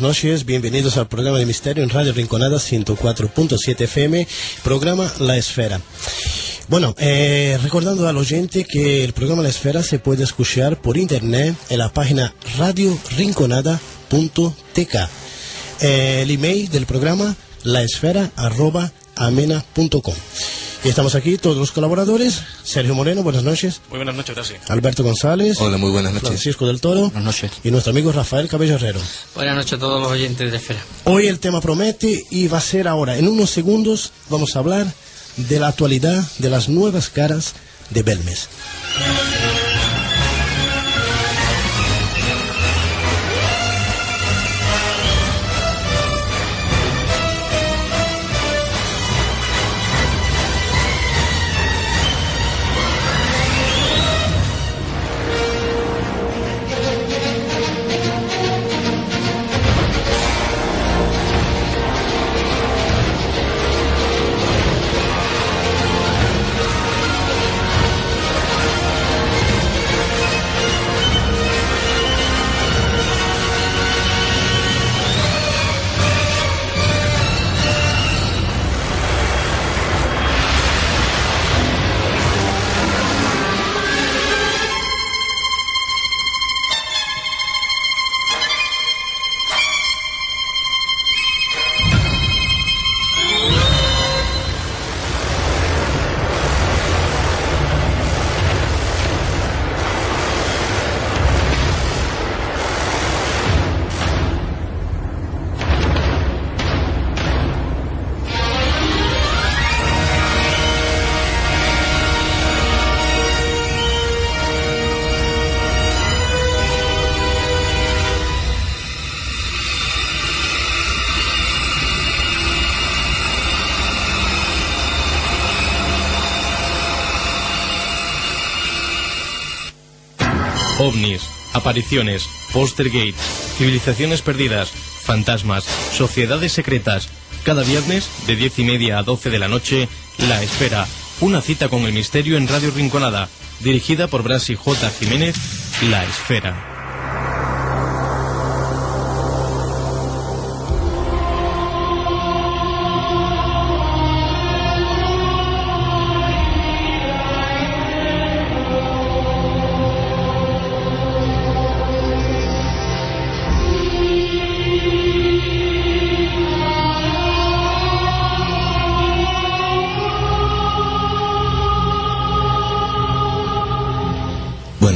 buenas noches, bienvenidos al programa de Misterio en Radio Rinconada 104.7 FM, programa La Esfera. Bueno, recordando al oyente que el programa La Esfera se puede escuchar por internet en la página radiorinconada.tk. El email del programa laesfera@amena.com. Y estamos aquí todos los colaboradores. Sergio Moreno, buenas noches. Muy buenas noches, gracias. Alberto González. Hola, muy buenas noches. Francisco del Toro. Buenas noches. Y nuestro amigo Rafael Cabello Herrero. Buenas noches a todos los oyentes de Esfera. Hoy el tema promete y va a ser ahora. En unos segundos vamos a hablar de la actualidad de las nuevas caras de Belmez. OVNIs, apariciones, poltergeist, civilizaciones perdidas, fantasmas, sociedades secretas. Cada viernes, de 10:30 a 12 de la noche, La Esfera. Una cita con el misterio en Radio Rinconada. Dirigida por Brasi J. Jiménez, La Esfera.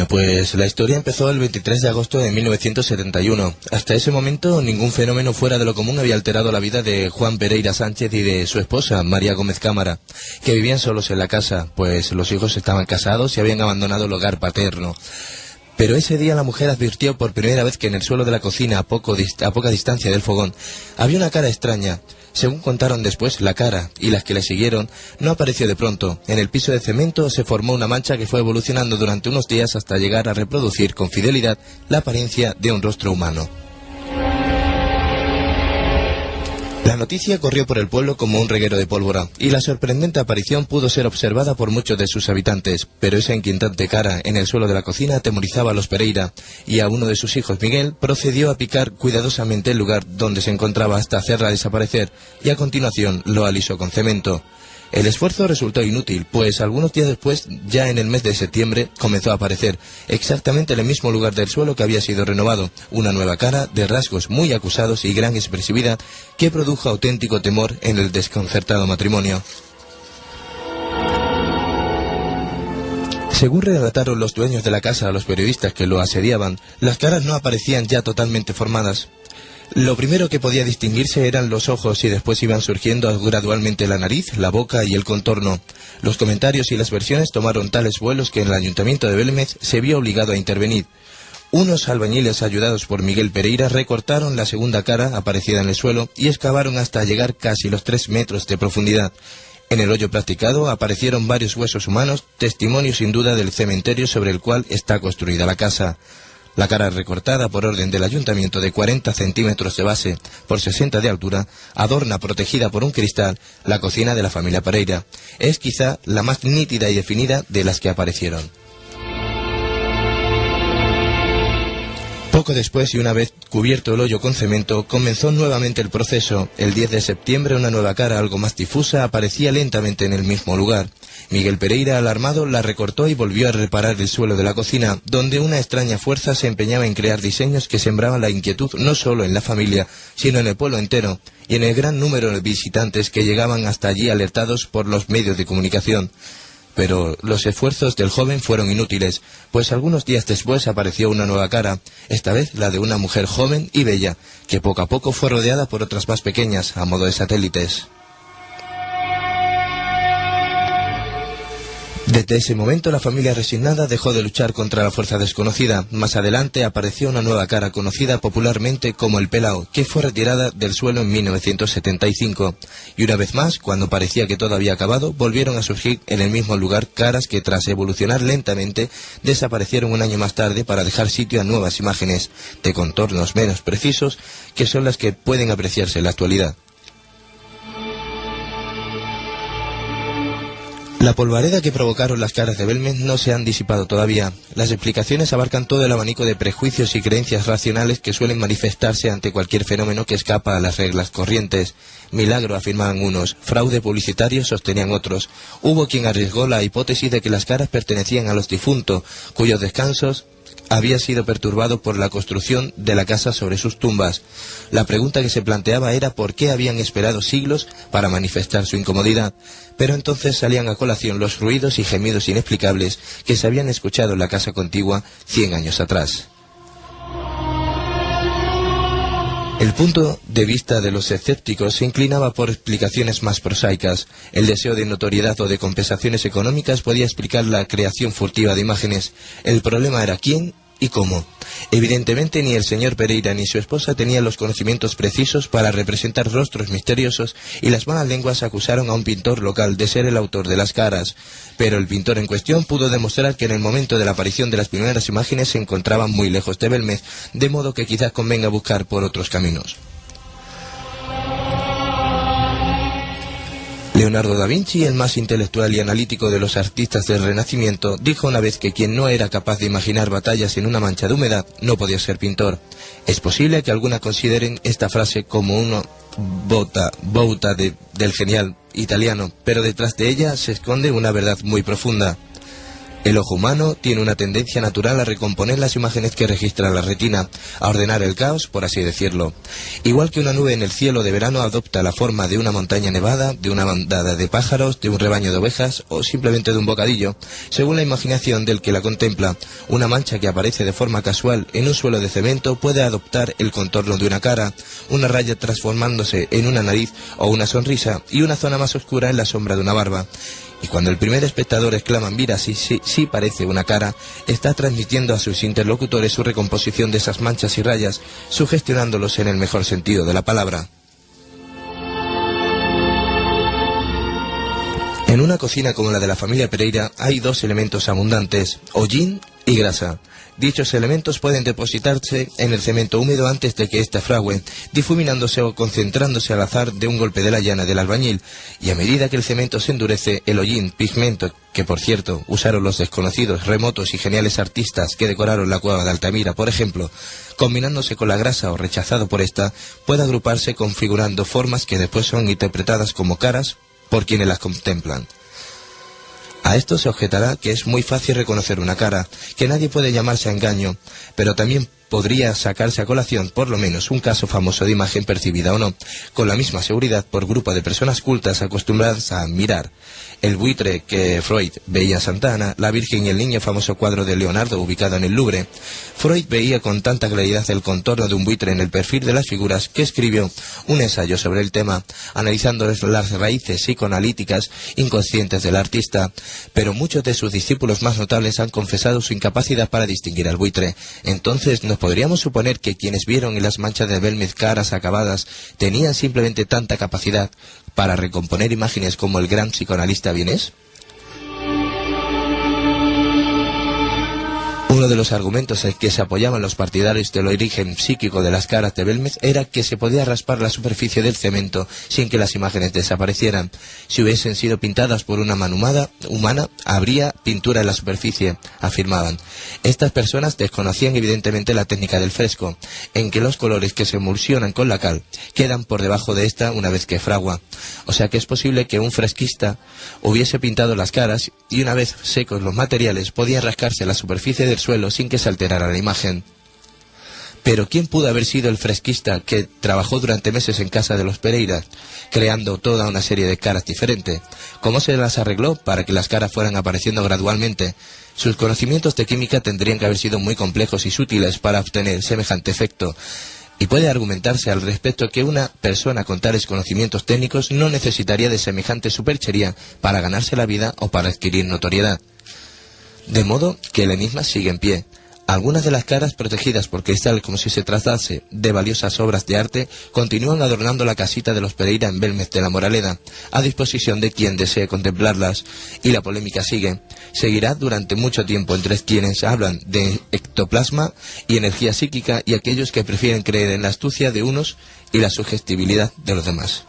Pues la historia empezó el 23 de agosto de 1971. Hasta ese momento ningún fenómeno fuera de lo común había alterado la vida de Juan Pereira Sánchez y de su esposa, María Gómez Cámara, que vivían solos en la casa, pues los hijos estaban casados y habían abandonado el hogar paterno. Pero ese día la mujer advirtió por primera vez que en el suelo de la cocina, a poca distancia del fogón, había una cara extraña. Según contaron después, la cara y las que le siguieron no apareció de pronto. En el piso de cemento se formó una mancha que fue evolucionando durante unos días hasta llegar a reproducir con fidelidad la apariencia de un rostro humano. La noticia corrió por el pueblo como un reguero de pólvora, y la sorprendente aparición pudo ser observada por muchos de sus habitantes, pero esa inquietante cara en el suelo de la cocina atemorizaba a los Pereira, y a uno de sus hijos, Miguel, procedió a picar cuidadosamente el lugar donde se encontraba hasta hacerla desaparecer, y a continuación lo alisó con cemento. El esfuerzo resultó inútil, pues algunos días después, ya en el mes de septiembre, comenzó a aparecer exactamente en el mismo lugar del suelo que había sido renovado, una nueva cara de rasgos muy acusados y gran expresividad que produjo auténtico temor en el desconcertado matrimonio. Según relataron los dueños de la casa a los periodistas que lo asediaban, las caras no aparecían ya totalmente formadas. Lo primero que podía distinguirse eran los ojos y después iban surgiendo gradualmente la nariz, la boca y el contorno. Los comentarios y las versiones tomaron tales vuelos que en el ayuntamiento de Belmez se vio obligado a intervenir. Unos albañiles ayudados por Miguel Pereira recortaron la segunda cara aparecida en el suelo y excavaron hasta llegar casi los 3 metros de profundidad. En el hoyo practicado aparecieron varios huesos humanos, testimonio sin duda del cementerio sobre el cual está construida la casa. La cara recortada por orden del ayuntamiento de 40 centímetros de base por 60 de altura adorna, protegida por un cristal, la cocina de la familia Pereira. Es quizá la más nítida y definida de las que aparecieron. Poco después, y una vez cubierto el hoyo con cemento, comenzó nuevamente el proceso. El 10 de septiembre, una nueva cara algo más difusa aparecía lentamente en el mismo lugar. Miguel Pereira, alarmado, la recortó y volvió a reparar el suelo de la cocina, donde una extraña fuerza se empeñaba en crear diseños que sembraban la inquietud no solo en la familia, sino en el pueblo entero, y en el gran número de visitantes que llegaban hasta allí alertados por los medios de comunicación. Pero los esfuerzos del joven fueron inútiles, pues algunos días después apareció una nueva cara, esta vez la de una mujer joven y bella, que poco a poco fue rodeada por otras más pequeñas, a modo de satélites. Desde ese momento la familia resignada dejó de luchar contra la fuerza desconocida. Más adelante apareció una nueva cara conocida popularmente como el Pelao, que fue retirada del suelo en 1975. Y una vez más, cuando parecía que todo había acabado, volvieron a surgir en el mismo lugar caras que tras evolucionar lentamente desaparecieron un año más tarde para dejar sitio a nuevas imágenes de contornos menos precisos, que son las que pueden apreciarse en la actualidad. La polvareda que provocaron las caras de Belmez no se han disipado todavía. Las explicaciones abarcan todo el abanico de prejuicios y creencias racionales que suelen manifestarse ante cualquier fenómeno que escapa a las reglas corrientes. Milagro, afirmaban unos; fraude publicitario, sostenían otros. Hubo quien arriesgó la hipótesis de que las caras pertenecían a los difuntos, cuyos descansos había sido perturbado por la construcción de la casa sobre sus tumbas. La pregunta que se planteaba era por qué habían esperado siglos para manifestar su incomodidad, pero entonces salían a colación los ruidos y gemidos inexplicables que se habían escuchado en la casa contigua 100 años atrás. El punto de vista de los escépticos se inclinaba por explicaciones más prosaicas. El deseo de notoriedad o de compensaciones económicas podía explicar la creación furtiva de imágenes. El problema era quién y cómo. Evidentemente ni el señor Pereira ni su esposa tenían los conocimientos precisos para representar rostros misteriosos, y las malas lenguas acusaron a un pintor local de ser el autor de las caras. Pero el pintor en cuestión pudo demostrar que en el momento de la aparición de las primeras imágenes se encontraban muy lejos de Belmez, de modo que quizás convenga buscar por otros caminos. Leonardo da Vinci, el más intelectual y analítico de los artistas del Renacimiento, dijo una vez que quien no era capaz de imaginar batallas en una mancha de humedad no podía ser pintor. Es posible que algunas consideren esta frase como una bauta del genial italiano, pero detrás de ella se esconde una verdad muy profunda. El ojo humano tiene una tendencia natural a recomponer las imágenes que registra la retina, a ordenar el caos, por así decirlo. Igual que una nube en el cielo de verano adopta la forma de una montaña nevada, de una bandada de pájaros, de un rebaño de ovejas o simplemente de un bocadillo, según la imaginación del que la contempla, una mancha que aparece de forma casual en un suelo de cemento puede adoptar el contorno de una cara, una raya transformándose en una nariz o una sonrisa, y una zona más oscura en la sombra de una barba. Y cuando el primer espectador exclama «mira, sí parece una cara», está transmitiendo a sus interlocutores su recomposición de esas manchas y rayas, sugestionándolos en el mejor sentido de la palabra. En una cocina como la de la familia Pereira hay dos elementos abundantes: hollín y grasa. Dichos elementos pueden depositarse en el cemento húmedo antes de que éste fragüe, difuminándose o concentrándose al azar de un golpe de la llana del albañil, y a medida que el cemento se endurece, el hollín, pigmento que por cierto usaron los desconocidos, remotos y geniales artistas que decoraron la cueva de Altamira, por ejemplo, combinándose con la grasa o rechazado por esta, puede agruparse configurando formas que después son interpretadas como caras por quienes las contemplan. A esto se objetará que es muy fácil reconocer una cara, que nadie puede llamarse a engaño, pero también podría sacarse a colación por lo menos un caso famoso de imagen percibida o no, con la misma seguridad por grupo de personas cultas acostumbradas a mirar. El buitre que Freud veía en Santa Ana, la Virgen y el Niño, famoso cuadro de Leonardo ubicado en el Louvre. Freud veía con tanta claridad el contorno de un buitre en el perfil de las figuras que escribió un ensayo sobre el tema, analizando las raíces psicoanalíticas inconscientes del artista, pero muchos de sus discípulos más notables han confesado su incapacidad para distinguir al buitre. Entonces, ¿nos podríamos suponer que quienes vieron en las manchas de Belmez caras acabadas tenían simplemente tanta capacidad para recomponer imágenes como el gran psicoanalista vienés? Uno de los argumentos en que se apoyaban los partidarios del origen psíquico de las caras de Belmez era que se podía raspar la superficie del cemento sin que las imágenes desaparecieran. Si hubiesen sido pintadas por una mano humana, habría pintura en la superficie, afirmaban. Estas personas desconocían evidentemente la técnica del fresco, en que los colores que se emulsionan con la cal quedan por debajo de esta una vez que fragua. O sea que es posible que un fresquista hubiese pintado las caras y una vez secos los materiales podía rascarse la superficie del suelo sin que se alterara la imagen. Pero ¿quién pudo haber sido el fresquista que trabajó durante meses en casa de los Pereira, creando toda una serie de caras diferentes? ¿Cómo se las arregló para que las caras fueran apareciendo gradualmente? Sus conocimientos de química tendrían que haber sido muy complejos y sutiles para obtener semejante efecto. Y puede argumentarse al respecto que una persona con tales conocimientos técnicos no necesitaría de semejante superchería para ganarse la vida o para adquirir notoriedad. De modo que el enigma sigue en pie. Algunas de las caras protegidas por cristal como si se tratase de valiosas obras de arte continúan adornando la casita de los Pereira en Belmez de la Moraleda, a disposición de quien desee contemplarlas. Y la polémica sigue. Seguirá durante mucho tiempo entre quienes hablan de ectoplasma y energía psíquica y aquellos que prefieren creer en la astucia de unos y la sugestibilidad de los demás.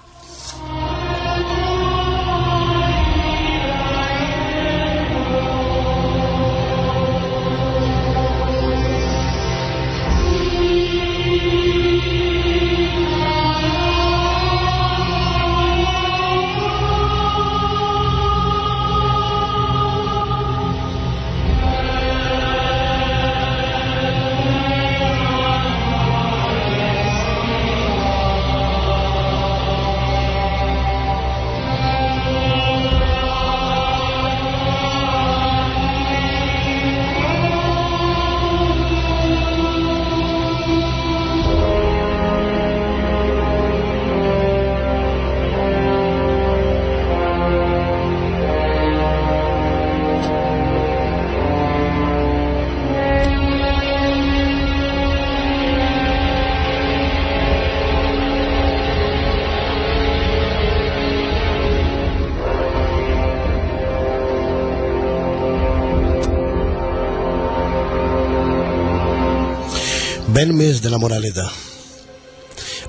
Belmez de la Moraleda.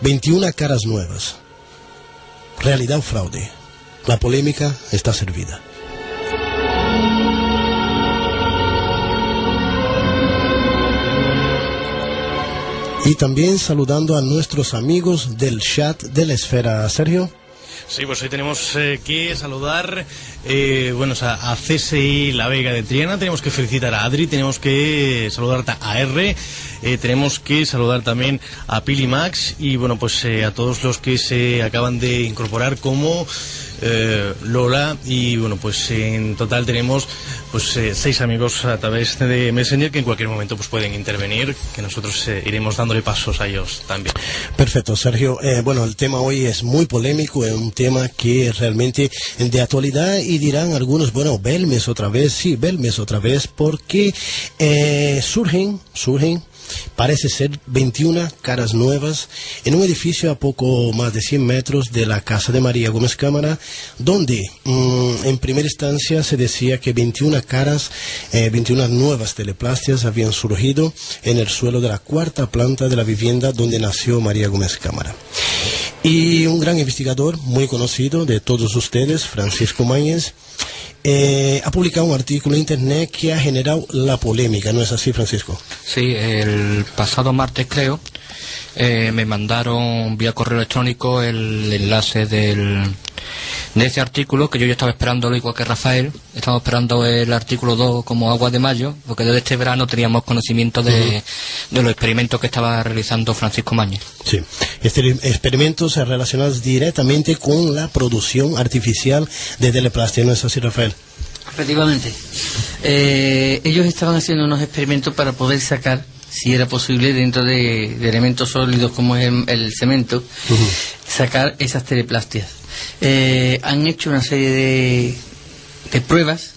21 caras nuevas. Realidad o fraude. La polémica está servida. Y también saludando a nuestros amigos del chat de la Esfera. Sergio. Sí, pues hoy tenemos que saludar a CSI La Vega de Triana, tenemos que felicitar a Adri, tenemos que saludar a R, tenemos que saludar también a Pili Max y a todos los que se acaban de incorporar como Lola y en total tenemos 6 amigos a través de Messenger que en cualquier momento pueden intervenir, que nosotros iremos dándole pasos a ellos también. Perfecto, Sergio. El tema hoy es muy polémico, es un tema que es realmente de actualidad y dirán algunos, Belmez otra vez, sí, Belmez otra vez, porque surgen parece ser 21 caras nuevas en un edificio a poco más de 100 metros de la casa de María Gómez Cámara, donde en primera instancia se decía que 21 caras, 21 nuevas teleplastias habían surgido en el suelo de la 4ª planta de la vivienda donde nació María Gómez Cámara. Y un gran investigador muy conocido de todos ustedes, Francisco Mañez, ha publicado un artículo en internet que ha generado la polémica, ¿no es así, Francisco? Sí, el pasado martes creo, me mandaron vía correo electrónico el enlace de ese artículo, que yo estaba esperándolo igual que Rafael, estamos esperando el artículo 2 como agua de mayo, porque desde este verano teníamos conocimiento de los experimentos que estaba realizando Francisco Mañez. Sí, experimentos relacionados directamente con la producción artificial de teleplastia, ¿no es así, Rafael? Efectivamente. Ellos estaban haciendo unos experimentos para poder sacar, si era posible, dentro de elementos sólidos como es el cemento, sacar esas teleplastias. Han hecho una serie de pruebas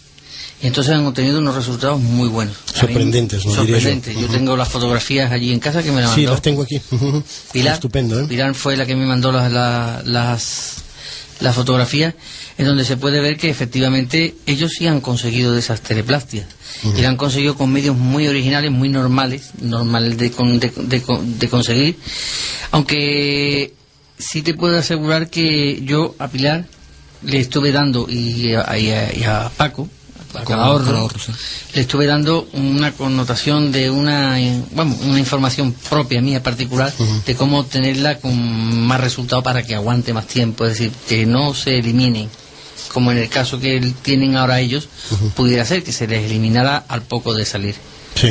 y entonces han obtenido unos resultados muy buenos. Sorprendentes, ¿no? Sorprendentes. Yo tengo las fotografías allí en casa que me las mandó. Sí, las tengo aquí. Pilar, Estupendo, ¿eh? Pilar fue la que me mandó las la fotografía, en donde se puede ver que efectivamente ellos sí han conseguido de esas teleplastias. Y lo han conseguido con medios muy originales, muy normales de conseguir. Aunque sí te puedo asegurar que yo a Pilar le estuve dando, y a Paco, a Calahorro, sí, le estuve dando una connotación de una información propia mía particular, de cómo obtenerla con más resultado para que aguante más tiempo, es decir, que no se eliminen, como en el caso que tienen ahora ellos, pudiera ser que se les eliminara al poco de salir. Sí.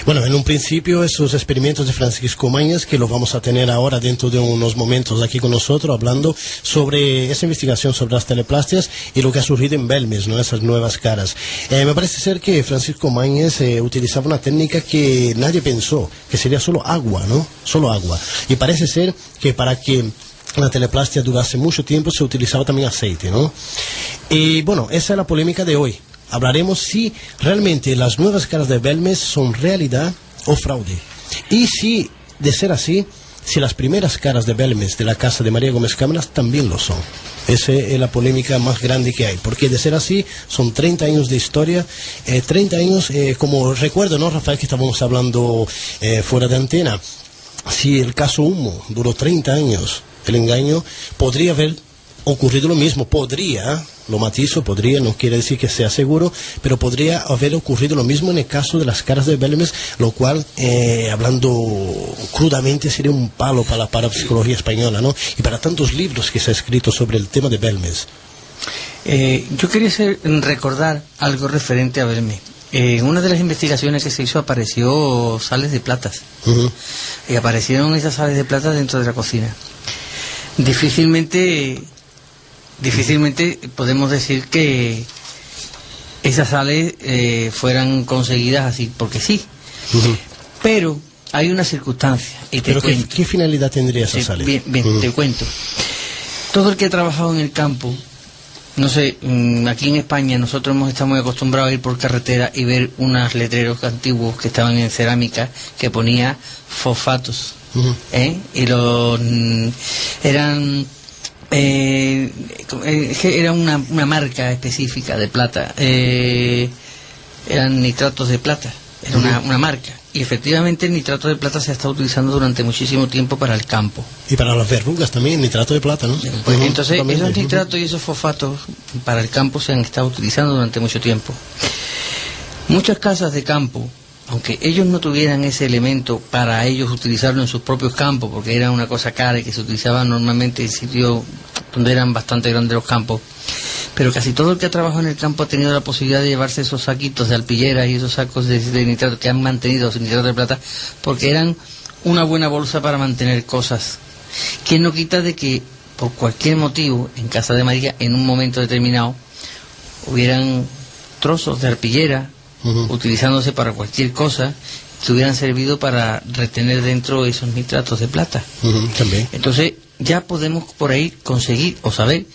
Bueno, en un principio esos experimentos de Francisco Mañez, que los vamos a tener ahora dentro de unos momentos aquí con nosotros, hablando sobre esa investigación sobre las teleplastias y lo que ha surgido en Belmes, ¿no? Esas nuevas caras. Me parece ser que Francisco Mañez utilizaba una técnica que nadie pensó, que sería solo agua, ¿no? Solo agua. Y parece ser que para que la teleplastia durase mucho tiempo se utilizaba también aceite, ¿no? Y bueno, esa es la polémica de hoy. Hablaremos si realmente las nuevas caras de Belmes son realidad o fraude. Y si, de ser así, si las primeras caras de Belmes de la casa de María Gómez Cámaras también lo son. Esa es la polémica más grande que hay. Porque de ser así, son 30 años de historia. 30 años, como recuerdo, ¿no, Rafael, que estábamos hablando fuera de antena? Si el caso Humo duró 30 años, el engaño, podría haber ocurrido lo mismo. Podría, lo matizo, podría, no quiere decir que sea seguro, pero podría haber ocurrido lo mismo en el caso de las caras de Belmes, lo cual, hablando crudamente, sería un palo para la parapsicología española, ¿no? Y para tantos libros que se ha escrito sobre el tema de Belmes. Yo quería recordar algo referente a Belmes. En una de las investigaciones que se hizo apareció sales de platas. Y aparecieron esas sales de plata dentro de la cocina. Difícilmente podemos decir que esas sales fueran conseguidas así porque sí. Pero hay una circunstancia. Y te cuento. ¿Qué finalidad tendría esas sales? Bien, te cuento. Todo el que ha trabajado en el campo, no sé, aquí en España nosotros hemos estado muy acostumbrados a ir por carretera y ver unos letreros antiguos que estaban en cerámica que ponía fosfatos. Y era una marca específica de plata, eran nitratos de plata, era una marca, y efectivamente el nitrato de plata se ha estado utilizando durante muchísimo tiempo para el campo. Y para las verrugas también, nitrato de plata, ¿no? Pues entonces esos nitratos y esos fosfatos para el campo se han estado utilizando durante mucho tiempo. Muchas casas de campo, aunque ellos no tuvieran ese elemento para ellos utilizarlo en sus propios campos, porque era una cosa cara y que se utilizaba normalmente en sitios donde eran bastante grandes los campos, pero casi todo el que ha trabajado en el campo ha tenido la posibilidad de llevarse esos saquitos de alpillera y esos sacos de nitrato que han mantenido su nitrato de plata, porque eran una buena bolsa para mantener cosas. ¿Quién no quita de que por cualquier motivo en casa de María en un momento determinado hubieran trozos de arpillera utilizándose para cualquier cosa que hubieran servido para retener dentro esos nitratos de plata? También. Entonces ya podemos por ahí conseguir o saber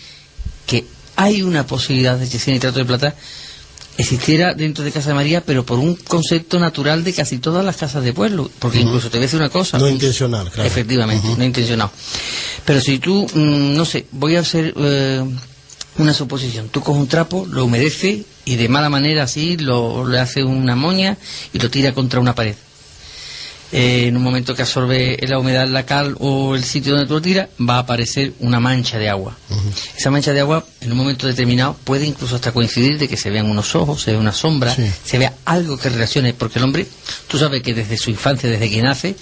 que hay una posibilidad de que ese nitrato de plata existiera dentro de Casa de María, pero por un concepto natural de casi todas las casas de pueblo, porque incluso te voy a decir una cosa. No intencional, claro. Efectivamente, no intencional. Pero si tú, no sé, voy a hacer una suposición. Tú coges un trapo, lo humedeces y de mala manera así le haces una moña y lo tira contra una pared. En un momento que absorbe la humedad, la cal o el sitio donde tú lo tiras, va a aparecer una mancha de agua. Esa mancha de agua, en un momento determinado, puede incluso hasta coincidir de que se vean unos ojos, se vea una sombra, se vea algo que relacione, porque el hombre, tú sabes que desde su infancia, desde que nace,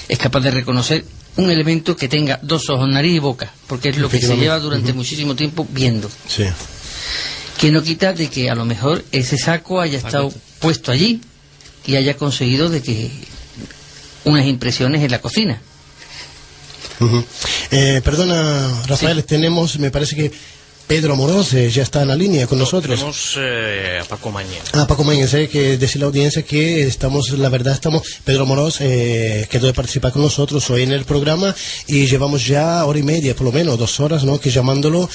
es capaz de reconocer un elemento que tenga dos ojos, nariz y boca, porque es lo que se lleva durante muchísimo tiempo viendo. Que no quita de que a lo mejor ese saco haya estado puesto allí y haya conseguido de que unas impresiones en la cocina. Perdona, Rafael, tenemos, me parece que Pedro Amorós ya está en la línea con nosotros. Tenemos a Paco Mañez. Paco Mañez, que decir a la audiencia que estamos, Pedro Amorós quedó de participar con nosotros hoy en el programa y llevamos ya hora y media, por lo menos 2 horas, ¿no? Que llamándolo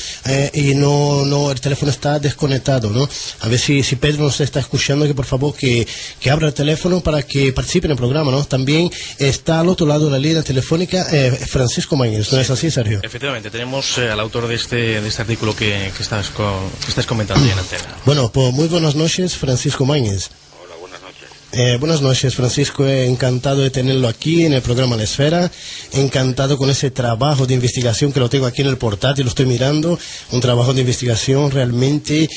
y no, el teléfono está desconectado, ¿no? A ver si Pedro nos está escuchando, que por favor que abra el teléfono para que participe en el programa, ¿no? También está al otro lado de la línea telefónica Francisco Mañez, ¿no es así, Sergio? Efectivamente, tenemos al autor de este artículo que estás comentando ya en antena. Bueno, pues muy buenas noches, Francisco Mañez. Hola, buenas noches. Buenas noches, Francisco. Encantado de tenerlo aquí en el programa La Esfera. Encantado con ese trabajo de investigación que lo tengo aquí en el portátil, lo estoy mirando. Un trabajo de investigación realmente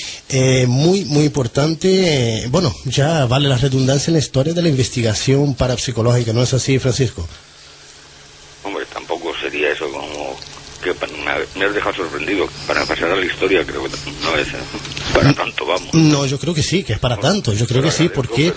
muy, muy importante. Bueno, ya vale la redundancia en la historia de la investigación parapsicológica, ¿no es así, Francisco? Hombre, tampoco sería eso como que me has dejado sorprendido. Para pasar a la historia creo que no es para tanto, vamos. No, yo creo que sí, que es para tanto. Yo creo que sí, porque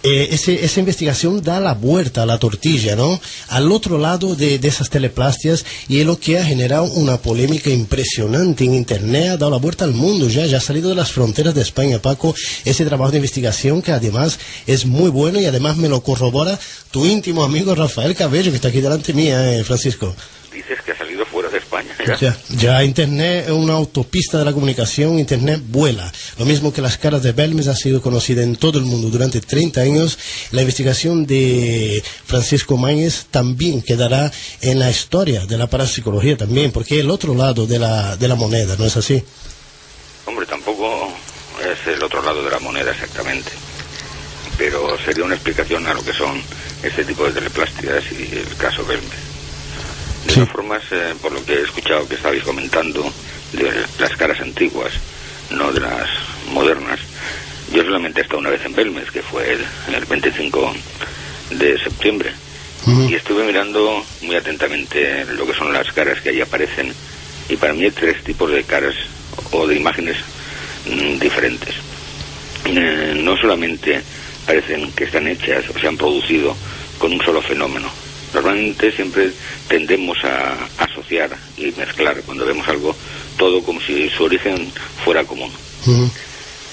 esa investigación da la vuelta a la tortilla, ¿no? Al otro lado de esas teleplastias, y es lo que ha generado una polémica impresionante en Internet, ha dado la vuelta al mundo, ya ha salido de las fronteras de España, Paco, ese trabajo de investigación que además es muy bueno y además me lo corrobora tu íntimo amigo Rafael Cabello, que está aquí delante mía, Francisco. Dices que ha salido fuera de España. Ya Internet es una autopista de la comunicación, Internet vuela. Lo mismo que las caras de Belmes ha sido conocida en todo el mundo durante 30 años. La investigación de Francisco Mañez también quedará en la historia de la parapsicología también, porque es el otro lado de la moneda, ¿no es así? Hombre, tampoco es el otro lado de la moneda exactamente, pero sería una explicación a lo que son este tipo de teleplastias y el caso Belmes. De todas formas, por lo que he escuchado que estabais comentando de las caras antiguas, no de las modernas, yo solamente he estado una vez en Belmes, que fue el 25 de septiembre, y estuve mirando muy atentamente lo que son las caras que ahí aparecen, y para mí hay 3 tipos de caras o de imágenes diferentes. No solamente parecen que están hechas o se han producido con un solo fenómeno. Normalmente siempre tendemos a asociar y mezclar cuando vemos algo todo como si su origen fuera común.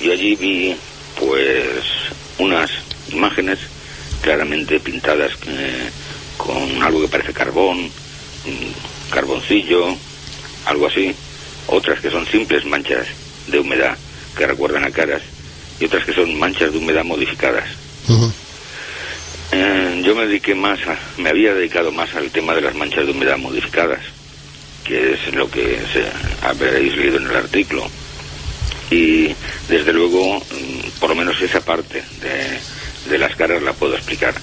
Yo allí vi pues unas imágenes claramente pintadas con algo que parece carbón, carboncillo, algo así, otras que son simples manchas de humedad que recuerdan a caras y otras que son manchas de humedad modificadas. Yo me había dedicado más al tema de las manchas de humedad modificadas, que es lo que habréis leído en el artículo, y desde luego por lo menos esa parte de las caras la puedo explicar.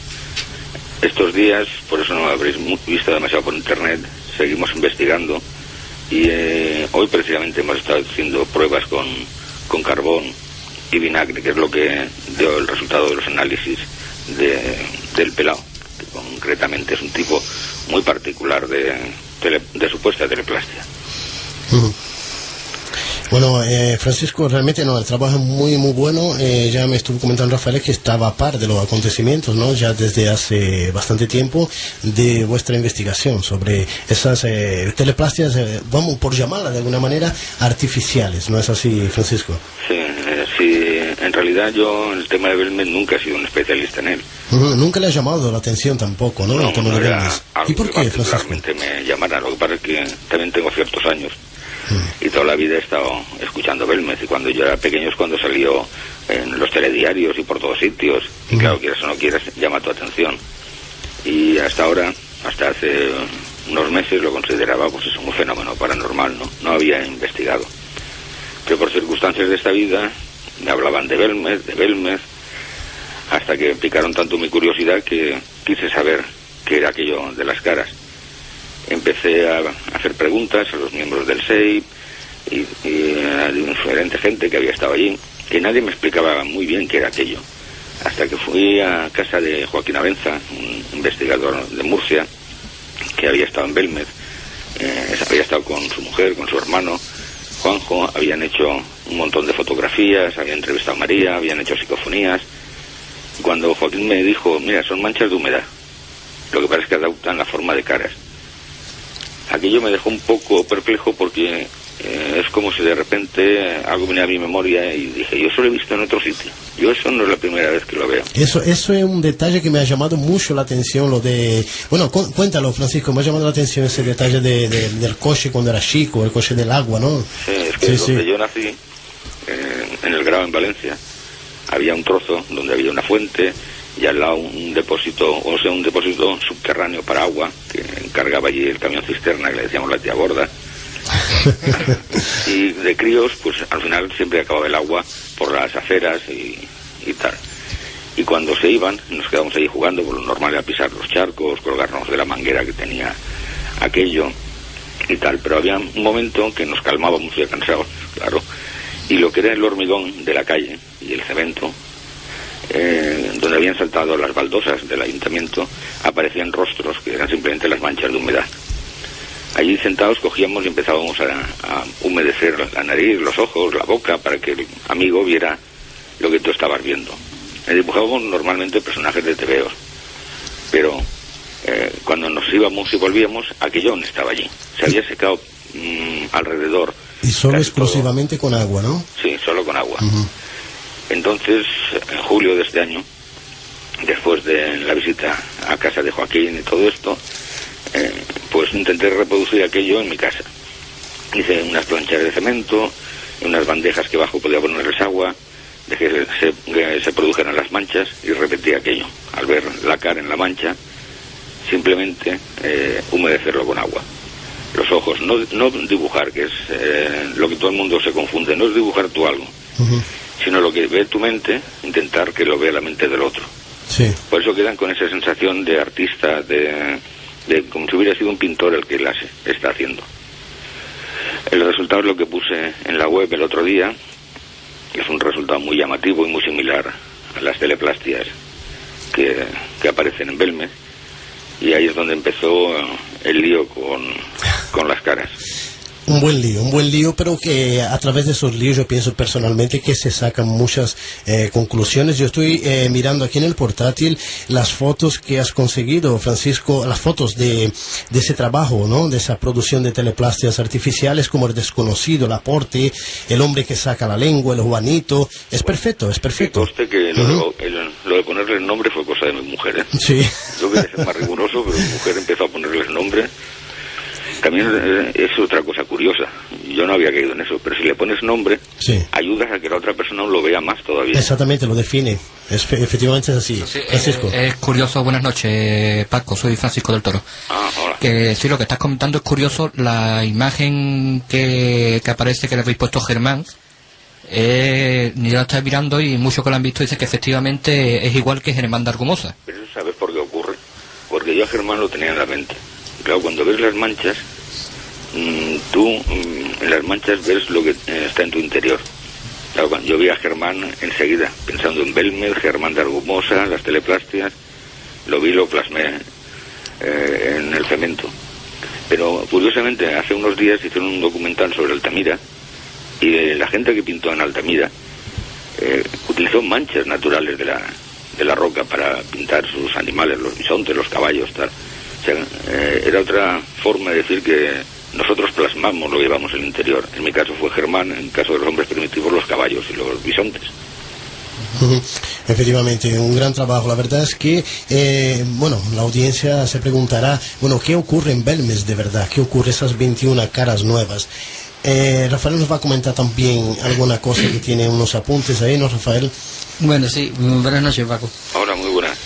Estos días, por eso no lo habréis visto demasiado por internet, seguimos investigando y hoy precisamente hemos estado haciendo pruebas con carbón y vinagre, que es lo que dio el resultado de los análisis del pelao, que concretamente es un tipo muy particular de supuesta teleplastia. Bueno, Francisco, realmente no, el trabajo es muy muy bueno. Ya me estuvo comentando Rafael que estaba a par de los acontecimientos, ¿no? Ya desde hace bastante tiempo de vuestra investigación sobre esas teleplastias, vamos por llamarlas de alguna manera artificiales, ¿no es así, Francisco? Sí, en realidad yo en el tema de Belmes nunca he sido un especialista en él. Nunca le ha llamado la atención tampoco, ¿no? El tema de Belmes. ¿Y por qué, Francisco? Particularmente me llamara, lo que pasa es que también tengo ciertos años. Y toda la vida he estado escuchando Belmes, y cuando yo era pequeño es cuando salió en los telediarios y por todos sitios, y claro, quieras o no quieras, llama tu atención. Y hasta ahora, hasta hace unos meses, lo consideraba pues un fenómeno paranormal, no había investigado. Pero por circunstancias de esta vida me hablaban de Belmes, hasta que picaron tanto mi curiosidad que quise saber qué era aquello de las caras. Empecé a hacer preguntas a los miembros del SEIP y a diferente gente que había estado allí, que nadie me explicaba muy bien qué era aquello. Hasta que fui a casa de Joaquín Abenza, un investigador de Murcia, que había estado en Belmes, había estado con su mujer, con su hermano Juanjo, habían hecho un montón de fotografías, habían entrevistado a María, habían hecho psicofonías. Cuando Joaquín me dijo, mira, son manchas de humedad, lo que pasa es que adoptan la forma de caras. Aquello me dejó un poco perplejo porque Es como si de repente algo venía a mi memoria y dije, yo eso lo he visto en otro sitio. Yo eso no es la primera vez que lo veo. Eso es un detalle que me ha llamado mucho la atención, lo de... Bueno, cuéntalo, Francisco, me ha llamado la atención ese detalle del coche cuando era chico, el coche del agua, ¿no? Sí, es que donde yo nací, en el Grao, en Valencia, había un trozo donde había una fuente y al lado un depósito, un depósito subterráneo para agua, que encargaba allí el camión cisterna, que le decíamos la tía gorda. Y de críos, pues al final siempre acababa el agua por las aceras y tal. Y cuando se iban, nos quedábamos ahí jugando, por lo normal era pisar los charcos, colgarnos de la manguera que tenía aquello y tal. Pero había un momento que nos calmábamos ya cansados, claro, y lo que era el hormigón de la calle y el cemento, donde habían saltado las baldosas del ayuntamiento, aparecían rostros que eran simplemente las manchas de humedad. Allí sentados cogíamos y empezábamos a humedecer la nariz, los ojos, la boca, para que el amigo viera lo que tú estabas viendo. Dibujábamos normalmente personajes de tebeos, pero cuando nos íbamos y volvíamos, aquello no estaba allí. Se había secado alrededor. Y solo exclusivamente todo, con agua, ¿no? Sí, solo con agua. Entonces, en julio de este año, después de la visita a casa de Joaquín y todo esto, pues intenté reproducir aquello en mi casa. Hice unas planchas de cemento, unas bandejas que abajo podía ponerles agua, dejé que se produjeran las manchas y repetí aquello. Al ver la cara en la mancha, simplemente humedecerlo con agua. Los ojos, no dibujar, que es lo que todo el mundo se confunde, no es dibujar tú algo, sino lo que ve tu mente, intentar que lo vea la mente del otro. Sí. Por eso quedan con esa sensación de artista, de como si hubiera sido un pintor el que las está haciendo. El resultado es lo que puse en la web el otro día, que es un resultado muy llamativo y muy similar a las teleplastias que aparecen en Belmez, y ahí es donde empezó el lío con las caras. Un buen lío, pero que a través de esos líos yo pienso personalmente que se sacan muchas conclusiones. Yo estoy mirando aquí en el portátil las fotos que has conseguido, Francisco, las fotos de ese trabajo, ¿no? De esa producción de teleplastias artificiales, como el desconocido, el aporte, el hombre que saca la lengua, el Juanito. Es perfecto, es perfecto. Sí, conste que lo de ponerle el nombre fue cosa de mi mujer, ¿eh? Sí. Yo quería ser más riguroso, pero mi mujer empezó a ponerle el nombre. También es otra cosa curiosa, yo no había caído en eso, pero si le pones nombre, sí, ayudas a que la otra persona lo vea más todavía. Exactamente, lo define, efectivamente es así. Sí, Francisco. Es curioso, buenas noches Paco, soy Francisco del Toro. Hola. Que sí, lo que estás comentando es curioso, la imagen que aparece que le habéis puesto Germán, yo la estoy mirando y muchos que lo han visto dicen que efectivamente es igual que Germán de Argumosa. Pero eso sabes por qué ocurre, porque yo a Germán lo tenía en la mente. Claro, cuando ves las manchas, tú en las manchas ves lo que está en tu interior. Claro, cuando yo vi a Germán enseguida, pensando en Belmez, Germán de Argumosa, las teleplastias, lo plasmé en el cemento. Pero curiosamente, hace unos días hicieron un documental sobre Altamira, y la gente que pintó en Altamira utilizó manchas naturales de la roca para pintar sus animales, los bisontes, los caballos, tal. O sea, era otra forma de decir que nosotros plasmamos lo que llevamos en el interior. En mi caso fue Germán, en el caso de los hombres primitivos, los caballos y los bisontes. Efectivamente, un gran trabajo. La verdad es que, la audiencia se preguntará, ¿qué ocurre en Belmez de verdad? ¿Qué ocurre esas 21 caras nuevas? Rafael nos va a comentar también alguna cosa que tiene unos apuntes ahí, ¿no, Rafael? Bueno, sí, buenas noches, Paco. Hola, muy buenas.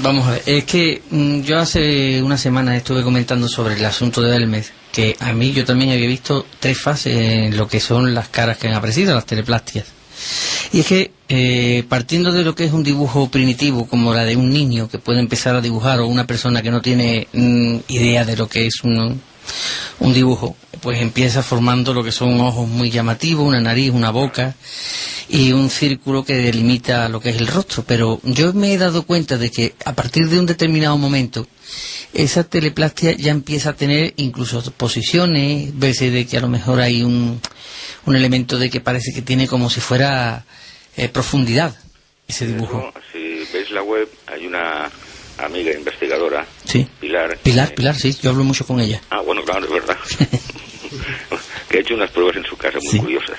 Vamos a ver, es que yo hace una semana estuve comentando sobre el asunto de Belmez, que a mí yo también había visto 3 fases en lo que son las caras que han aparecido, las teleplastias. Y es que partiendo de lo que es un dibujo primitivo, como la de un niño que puede empezar a dibujar, o una persona que no tiene idea de lo que es un dibujo, pues empieza formando lo que son ojos muy llamativos, una nariz, una boca y un círculo que delimita lo que es el rostro. Pero yo me he dado cuenta de que a partir de un determinado momento esa teleplastia ya empieza a tener incluso posiciones, veces de que a lo mejor hay un elemento de que parece que tiene como si fuera profundidad ese dibujo. Eso, si veis la web, hay una amiga investigadora, sí. Pilar, sí, yo hablo mucho con ella. Bueno, claro, es verdad. que ha hecho unas pruebas en su casa muy curiosas.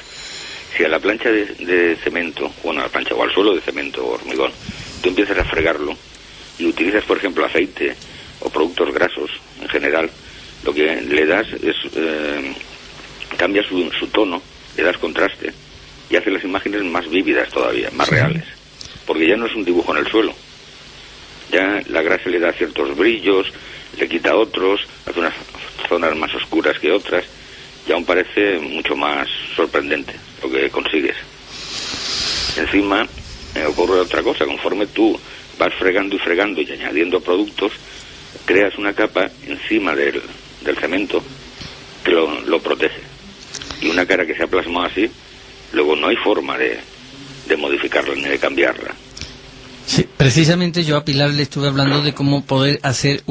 Si a la plancha de cemento, bueno, a la plancha o al suelo de cemento o hormigón, tú empiezas a fregarlo y utilizas, por ejemplo, aceite o productos grasos en general, lo que le das es, cambia su tono, le das contraste y hace las imágenes más vívidas todavía, más reales, porque ya no es un dibujo en el suelo, ya la grasa le da ciertos brillos, le quita otros, hace unas zonas más oscuras que otras, y aún parece mucho más sorprendente lo que consigues. Encima ocurre otra cosa, conforme tú vas fregando y fregando y añadiendo productos, creas una capa encima del cemento que lo protege, y una cara que se ha plasmado así, luego no hay forma de modificarla ni de cambiarla. Sí, precisamente yo a Pilar le estuve hablando de cómo poder hacer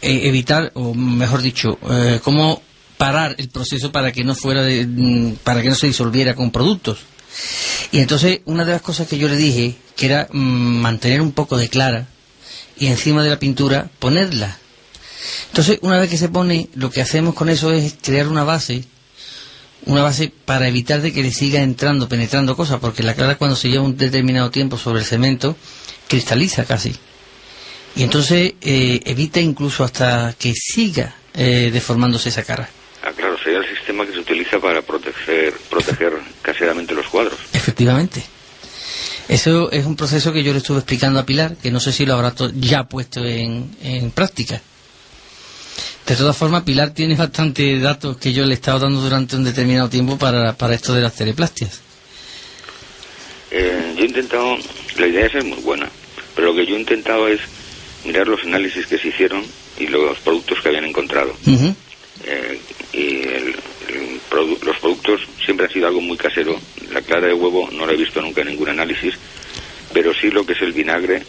evitar, o mejor dicho, cómo parar el proceso para que no se disolviera con productos. Y entonces una de las cosas que yo le dije, que era mantener un poco de clara y encima de la pintura ponerla. Entonces una vez que se pone, lo que hacemos con eso es crear una base para evitar de que le siga penetrando cosas, porque la clara, cuando se lleva un determinado tiempo sobre el cemento, cristaliza casi, y entonces evita incluso hasta que siga deformándose esa cara. Claro, sería el sistema que se utiliza para proteger caseramente los cuadros. Efectivamente. Eso es un proceso que yo le estuve explicando a Pilar, que no sé si lo habrá ya puesto en práctica. De todas formas, Pilar tiene bastantes datos que yo le he estado dando durante un determinado tiempo para esto de las teleplastias. Yo he intentado, la idea esa es muy buena, pero lo que yo he intentado es mirar los análisis que se hicieron y los productos que habían encontrado. Uh-huh. Los productos siempre han sido algo muy casero. La clara de huevo no la he visto nunca en ningún análisis, pero sí lo que es el vinagre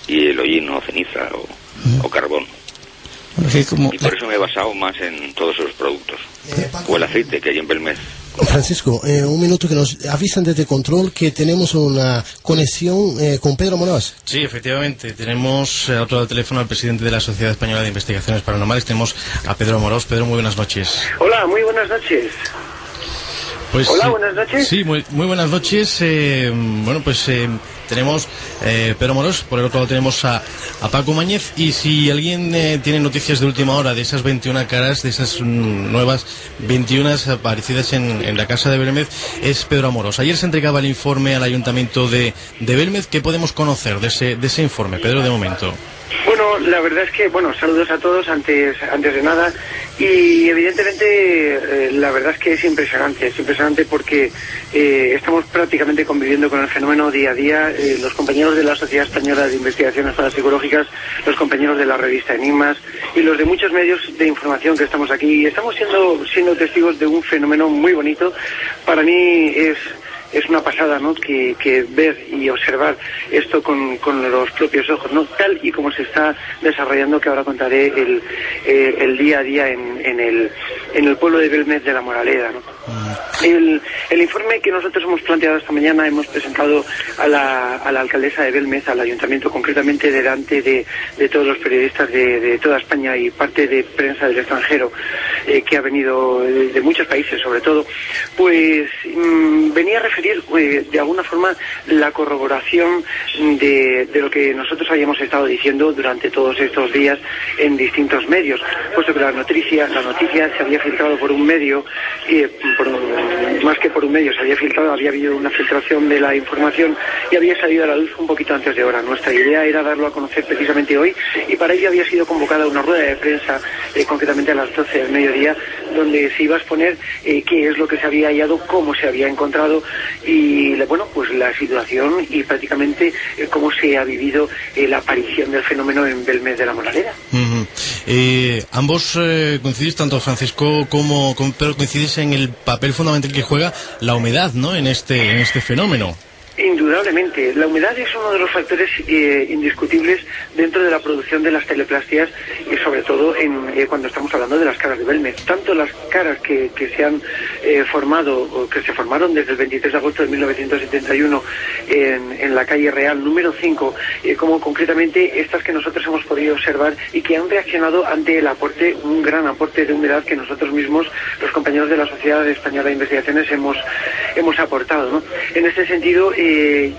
y el hollín o ceniza o carbón. Y por eso me he basado más en todos esos productos. O el aceite que hay en Belmez. Francisco, un minuto, que nos avisan desde Control que tenemos una conexión con Pedro Amorós. Sí, efectivamente, tenemos a otro teléfono al presidente de la Sociedad Española de Investigaciones Paranormales, tenemos a Pedro Amorós. Pedro, muy buenas noches. Hola, muy buenas noches. Pues, hola, buenas noches. Sí, muy buenas noches. Tenemos Pedro Amorós, por el otro lado tenemos a Paco Mañez, y si alguien tiene noticias de última hora de esas 21 caras, de esas nuevas 21 aparecidas en la casa de Belmez, es Pedro Amorós. Ayer se entregaba el informe al Ayuntamiento de Belmez. ¿Qué podemos conocer de ese informe, Pedro, de momento? Bueno, la verdad es que, saludos a todos antes de nada, y evidentemente la verdad es que es impresionante porque estamos prácticamente conviviendo con el fenómeno día a día, los compañeros de la Sociedad Española de Investigaciones Parapsicológicas, los compañeros de la revista Enigmas y los de muchos medios de información que estamos aquí, y estamos siendo testigos de un fenómeno muy bonito. Para mí es una pasada, ¿no?, que ver y observar esto con los propios ojos, ¿no?, tal y como se está desarrollando, que ahora contaré el día a día en el pueblo de Belmez de la Moraleda, ¿no? El informe que nosotros hemos planteado esta mañana, hemos presentado a la alcaldesa de Belmez, al ayuntamiento, concretamente delante de todos los periodistas de toda España y parte de prensa del extranjero, que ha venido de muchos países sobre todo, pues venía a referir de alguna forma la corroboración de lo que nosotros habíamos estado diciendo durante todos estos días en distintos medios, puesto que la noticia se había filtrado por un medio, más que por un medio, había habido una filtración de la información y había salido a la luz un poquito antes de hora. Nuestra idea era darlo a conocer precisamente hoy, y para ello había sido convocada una rueda de prensa, concretamente a las 12 del mediodía, donde se iba a exponer qué es lo que se había hallado, cómo se había encontrado y pues la situación y prácticamente cómo se ha vivido la aparición del fenómeno en Belmez de la Moraleda. Ambos coincidís, tanto Francisco como Pedro, coincidís en el papel fundamental que juega la humedad, ¿no?, en este fenómeno. Indudablemente, la humedad es uno de los factores indiscutibles dentro de la producción de las teleplastias y sobre todo cuando estamos hablando de las caras de Belmez. Tanto las caras que se han formado o que se formaron desde el 23 de agosto de 1971 en la calle Real número 5, como concretamente estas que nosotros hemos podido observar y que han reaccionado ante el aporte, un gran aporte de humedad que nosotros mismos, los compañeros de la Sociedad Española de Investigaciones, hemos aportado, ¿no? En este sentido,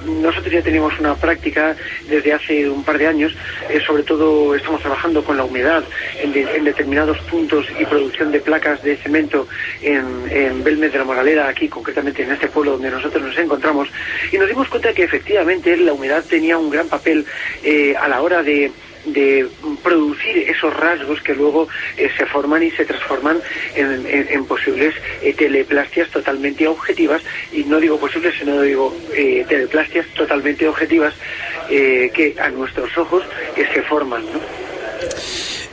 nosotros ya tenemos una práctica desde hace un par de años, sobre todo estamos trabajando con la humedad en determinados puntos y producción de placas de cemento en Belmez de la Moraleda, aquí concretamente en este pueblo donde nosotros nos encontramos, y nos dimos cuenta que efectivamente la humedad tenía un gran papel a la hora de producir esos rasgos que luego se forman y se transforman en posibles teleplastias totalmente objetivas, y no digo posibles, sino digo teleplastias totalmente objetivas que a nuestros ojos se forman, ¿no?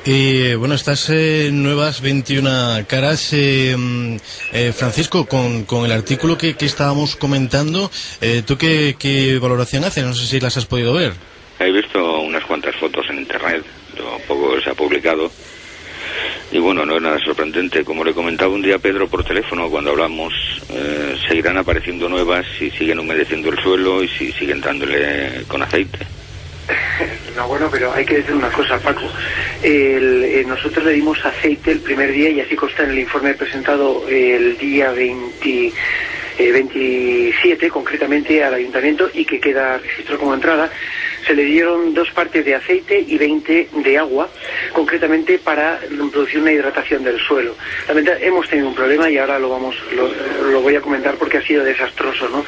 Y bueno, estas nuevas 21 caras, Francisco, con el artículo que estábamos comentando, ¿tú qué valoración haces? No sé si las has podido ver. He visto unas cuantas fotos en internet, poco se ha publicado, y bueno, no es nada sorprendente. Como le comentaba un día a Pedro por teléfono cuando hablamos, seguirán apareciendo nuevas si siguen humedeciendo el suelo y si siguen dándole con aceite. No, bueno, pero hay que decir una cosa, Paco. Nosotros le dimos aceite el primer día, y así consta en el informe presentado el día 27 concretamente al ayuntamiento, y que queda registro como entrada. Se le dieron 2 partes de aceite y 20 de agua, concretamente para producir una hidratación del suelo. Lamentablemente hemos tenido un problema y ahora lo voy a comentar porque ha sido desastroso, ¿no?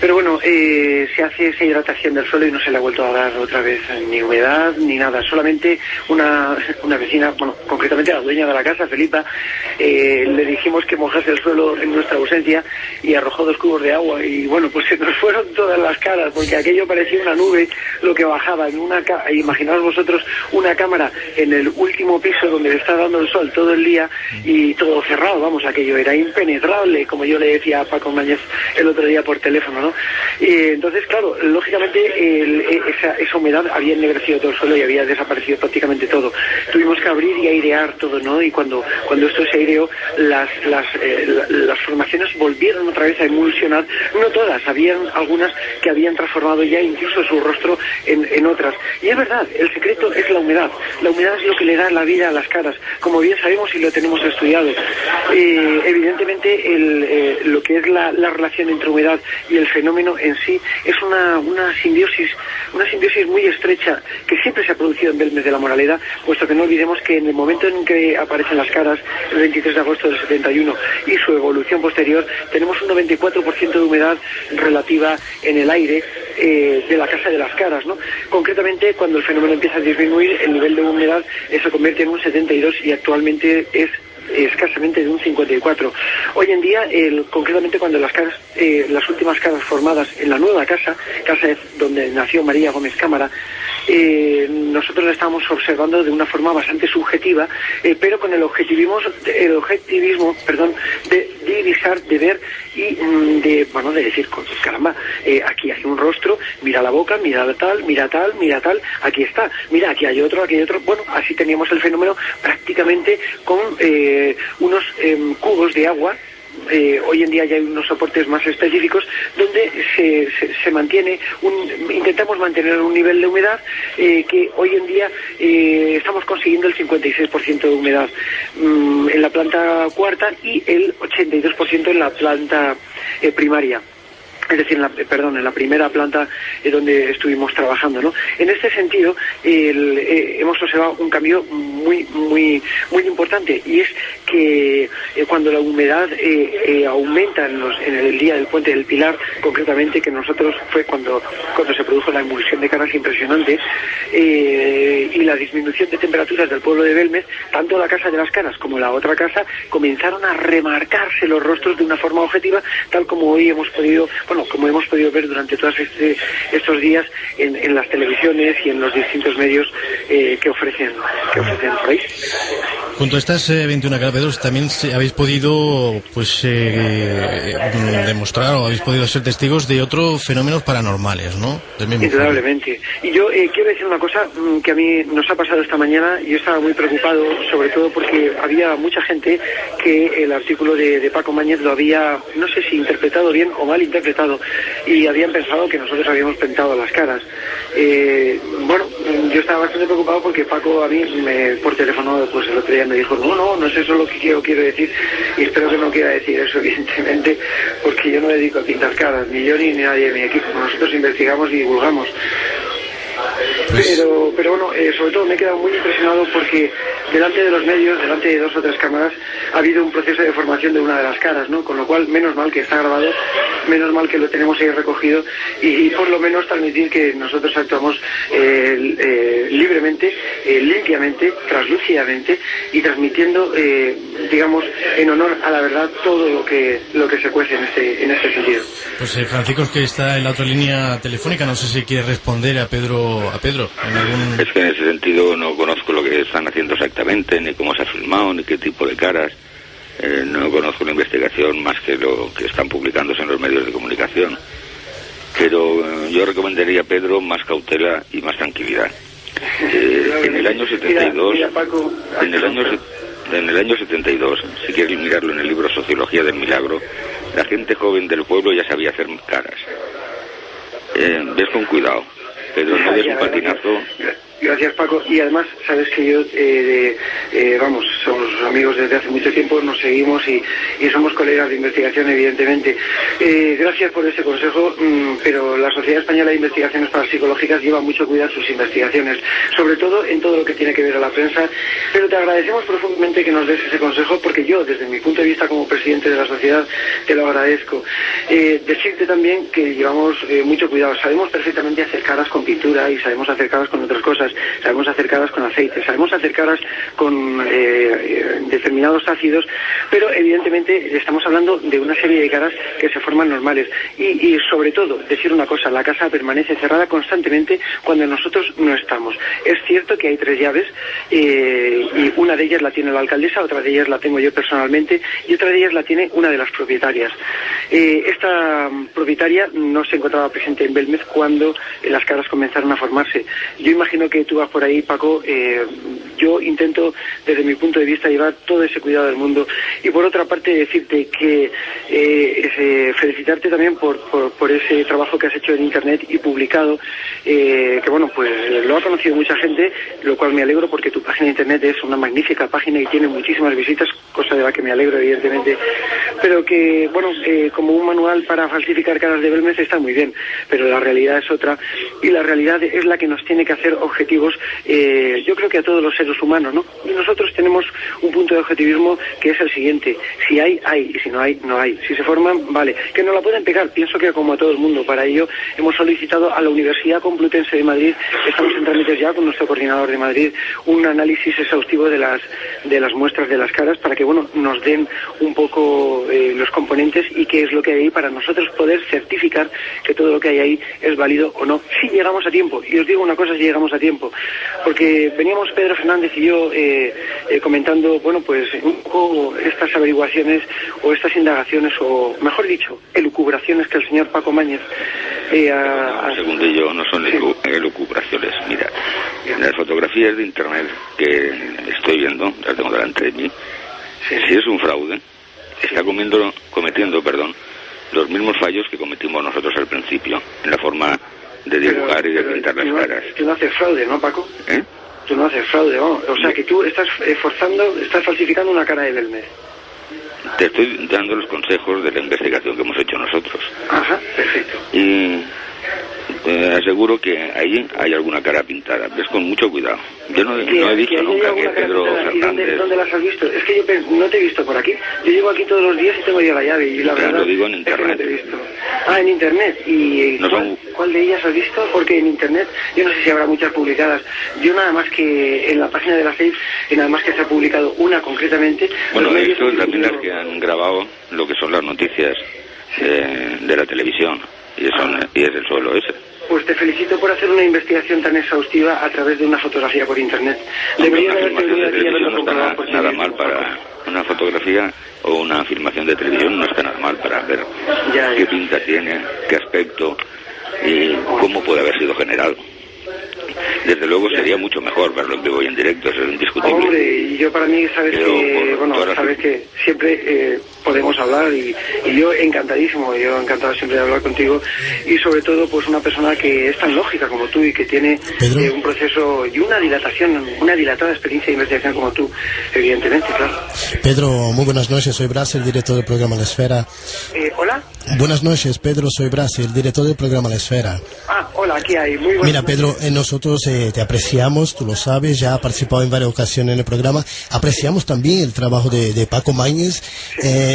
Pero bueno, se hace esa hidratación del suelo y no se le ha vuelto a dar otra vez ni humedad ni nada. Solamente una vecina, bueno, concretamente la dueña de la casa, Felipa, le dijimos que mojase el suelo en nuestra ausencia y arrojó 2 cubos de agua, y bueno, pues se nos fueron todas las caras porque aquello parecía una nube lo que bajaba. Imaginaos vosotros una cámara en el último piso donde le está dando el sol todo el día y todo cerrado, vamos, aquello era impenetrable, como yo le decía a Paco Mañez el otro día por teléfono, ¿no? Entonces, claro, lógicamente esa humedad había ennegrecido todo el suelo y había desaparecido prácticamente todo. Tuvimos que abrir y airear todo, ¿no? Y cuando esto se aireó, las formaciones volvieron otra vez a emulsionar, no todas, habían algunas que habían transformado ya incluso su rostro en otras. Y es verdad, el secreto es la humedad. La humedad es lo que le da la vida a las caras, como bien sabemos y lo tenemos estudiado. Evidentemente, lo que es la relación entre humedad y el fenómeno en sí es una simbiosis muy estrecha que siempre se ha producido en Belmez de la Moraleda, puesto que no olvidemos que en el momento en que aparecen las caras, el 23 de agosto del 71, y su evolución posterior, tenemos un 94% de humedad relativa en el aire de la casa de las caras, ¿no? Concretamente, cuando el fenómeno empieza a disminuir, el nivel de humedad se convierte en un 72 y actualmente es escasamente de un 54. Hoy en día, concretamente cuando las últimas caras formadas en la nueva casa donde nació María Gómez Cámara, nosotros la estamos observando de una forma bastante subjetiva, pero con el objetivismo de divisar, de ver y de decir, caramba, aquí hay un rostro, mira la boca, mira tal, aquí está, mira, aquí hay otro. Bueno, así teníamos el fenómeno prácticamente con unos cubos de agua. Hoy en día ya hay unos soportes más específicos donde se mantiene intentamos mantener un nivel de humedad que hoy en día estamos consiguiendo el 56% de humedad en la planta cuarta y el 82% en la planta primaria. Es decir, en la primera planta donde estuvimos trabajando, ¿no? En este sentido, hemos observado un cambio muy importante, y es que cuando la humedad aumenta en el día del Puente del Pilar, concretamente, que nosotros fue cuando se produjo la emulsión de caras impresionante, y la disminución de temperaturas del pueblo de Belmez, tanto la Casa de las Caras como la otra casa comenzaron a remarcarse los rostros de una forma objetiva, tal como hemos podido ver durante todos estos días en las televisiones y en los distintos medios que ofrecen por ahí. Junto a estas 21 caras, Pedro, también habéis podido pues demostrar o habéis podido ser testigos de otros fenómenos paranormales, ¿no? Indudablemente. Y yo quiero decir una cosa que a mí nos ha pasado esta mañana. Yo estaba muy preocupado, sobre todo porque había mucha gente que el artículo de Paco Mañez lo había, no sé si interpretado bien o mal interpretado, y habían pensado que nosotros habíamos pintado las caras. Bueno, yo estaba bastante preocupado porque Paco a mí por teléfono pues el otro día me dijo no es eso lo que quiero decir, y espero que no quiera decir eso, evidentemente, porque yo no me dedico a pintar caras, ni yo ni nadie de mi equipo. Nosotros investigamos y divulgamos. Pero bueno, sobre todo me he quedado muy impresionado porque delante de los medios, delante de 2 o 3 cámaras, ha habido un proceso de formación de una de las caras, ¿no? Con lo cual, menos mal que está grabado, menos mal que lo tenemos ahí recogido, y por lo menos transmitir que nosotros actuamos libremente, limpiamente, translúcidamente, y transmitiendo, digamos, en honor a la verdad todo lo que se cuece en este sentido. Pues Francisco, que está en la otra línea telefónica, no sé si quiere responder a Pedro. Es que en ese sentido no conozco lo que están haciendo exactamente, ni cómo se ha filmado, ni qué tipo de caras. No conozco la investigación más que lo que están publicándose en los medios de comunicación. Pero yo recomendaría a Pedro más cautela y más tranquilidad. En el año 72, en el año 72, si quieres mirarlo en el libro Sociología del Milagro, la gente joven del pueblo ya sabía hacer caras. Ves con cuidado, Pedro, no des un patinazo. Gracias, Paco. Y además, sabes que yo, vamos, somos amigos desde hace mucho tiempo, nos seguimos y somos colegas de investigación, evidentemente. Gracias por ese consejo, pero la Sociedad Española de Investigaciones Parapsicológicas lleva mucho cuidado sus investigaciones, sobre todo en todo lo que tiene que ver a la prensa. Pero te agradecemos profundamente que nos des ese consejo, porque yo, desde mi punto de vista como presidente de la sociedad, te lo agradezco. Decirte también que llevamos mucho cuidado. Sabemos perfectamente hacer caras con pintura y sabemos hacer caras con otras cosas. Sabemos hacer caras con aceite, sabemos hacer caras con determinados ácidos, pero evidentemente estamos hablando de una serie de caras que se forman normales. Y sobre todo, decir una cosa, la casa permanece cerrada constantemente cuando nosotros no estamos. Es cierto que hay 3 llaves, y una de ellas la tiene la alcaldesa, otra de ellas la tengo yo personalmente, y otra de ellas la tiene una de las propietarias. Esta propietaria no se encontraba presente en Belmez cuando las caras comenzaron a formarse. Yo imagino que tú vas por ahí, Paco. Yo intento, desde mi punto de vista, llevar todo ese cuidado del mundo. Y por otra parte, decirte que felicitarte también por ese trabajo que has hecho en Internet y publicado, que bueno, pues lo ha conocido mucha gente, lo cual me alegro porque tu página de Internet es una magnífica página y tiene muchísimas visitas, cosa de la que me alegro, evidentemente. Pero que, bueno, como un manual para falsificar caras de Belmez está muy bien, pero la realidad es otra, y la realidad es la que nos tiene que hacer objetivos, yo creo que a todos los seres humanos, ¿no? Y nosotros tenemos un punto de objetivismo que es el siguiente: si hay, hay, y si no hay, no hay. Si se forman, vale. Que no la pueden pegar, pienso que como a todo el mundo. Para ello hemos solicitado a la Universidad Complutense de Madrid, estamos en trámites ya con nuestro coordinador de Madrid, un análisis exhaustivo de las muestras de las caras, para que, bueno, nos den un poco los componentes y qué es lo que hay ahí, para nosotros poder certificar que todo lo que hay ahí es válido o no, si llegamos a tiempo. Y os digo una cosa, si llegamos a tiempo, porque veníamos Pedro Fernández y yo comentando, bueno, pues un poco estas averiguaciones o estas indagaciones, o mejor dicho, elucubraciones que el señor Paco Mañez un segundillo, no son elucubraciones. Mira, las fotografías de Internet que estoy viendo, las tengo delante de mí, si es un fraude, está cometiendo los mismos fallos que cometimos nosotros al principio, en la forma de dibujar y de pintar las caras. Tú no haces fraude, ¿no, Paco? Tú no haces fraude, ¿no? O sea, que tú estás estás falsificando una cara de Belmez. Te estoy dando los consejos de la investigación que hemos hecho nosotros. Ajá, perfecto. Y aseguro que ahí hay alguna cara pintada. Ves con mucho cuidado. Yo no he visto nunca que Pedro Fernández... ¿Dónde las has visto? Es que yo no te he visto por aquí. Yo llego aquí todos los días y tengo ya la llave. Y la verdad, lo digo en Internet. Es que no te he visto. Ah, en Internet. ¿Y no cuál de ellas has visto? Porque en Internet, yo no sé si habrá muchas publicadas. Yo nada más que en la página de la SAFE, y nada más que se ha publicado una concretamente... Bueno, esto también las que han grabado lo que son las noticias de la televisión. Y es el suelo ese. Pues te felicito por hacer una investigación tan exhaustiva a través de una fotografía por Internet. Debería haber televisión no está nada mal una fotografía o una filmación de televisión no está nada mal para ver qué pinta tiene, qué aspecto y cómo puede haber sido generado. Desde luego sería mucho mejor verlo en vivo y en directo, eso es indiscutible. Hombre, y yo para mí, sabes que siempre podemos hablar y yo encantadísimo, yo encantado siempre de hablar contigo y sobre todo pues una persona que es tan lógica como tú y que tiene un proceso y una dilatada experiencia de investigación como tú, evidentemente, claro. Pedro, muy buenas noches, soy Bras, el director del programa La Esfera. ¿Hola? Buenas noches, Pedro, soy Bras, el director del programa La Esfera. Hola, aquí hay, muy buenas Mira, noches. Pedro, nosotros te apreciamos, tú lo sabes, ya ha participado en varias ocasiones en el programa, apreciamos también el trabajo de Paco Mañez,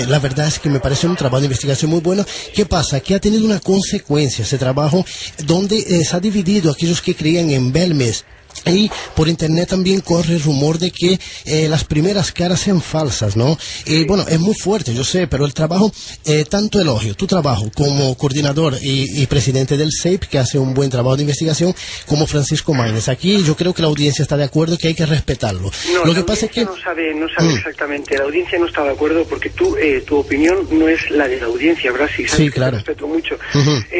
la verdad es que me parece un trabajo de investigación muy bueno. ¿Qué pasa? Que ha tenido una consecuencia ese trabajo donde se ha dividido aquellos que creían en Belmez. Y por internet también corre el rumor de que las primeras caras sean falsas, ¿no? Y bueno, es muy fuerte, yo sé, pero el trabajo, tanto elogio, tu trabajo como coordinador y presidente del CEIP, que hace un buen trabajo de investigación, como Francisco Mañez. Aquí yo creo que la audiencia está de acuerdo que hay que respetarlo. No, lo que pasa es que no sabe exactamente, la audiencia no está de acuerdo porque tu opinión no es la de la audiencia, Brasi, ¿sabes? Sí, claro. Te respeto mucho.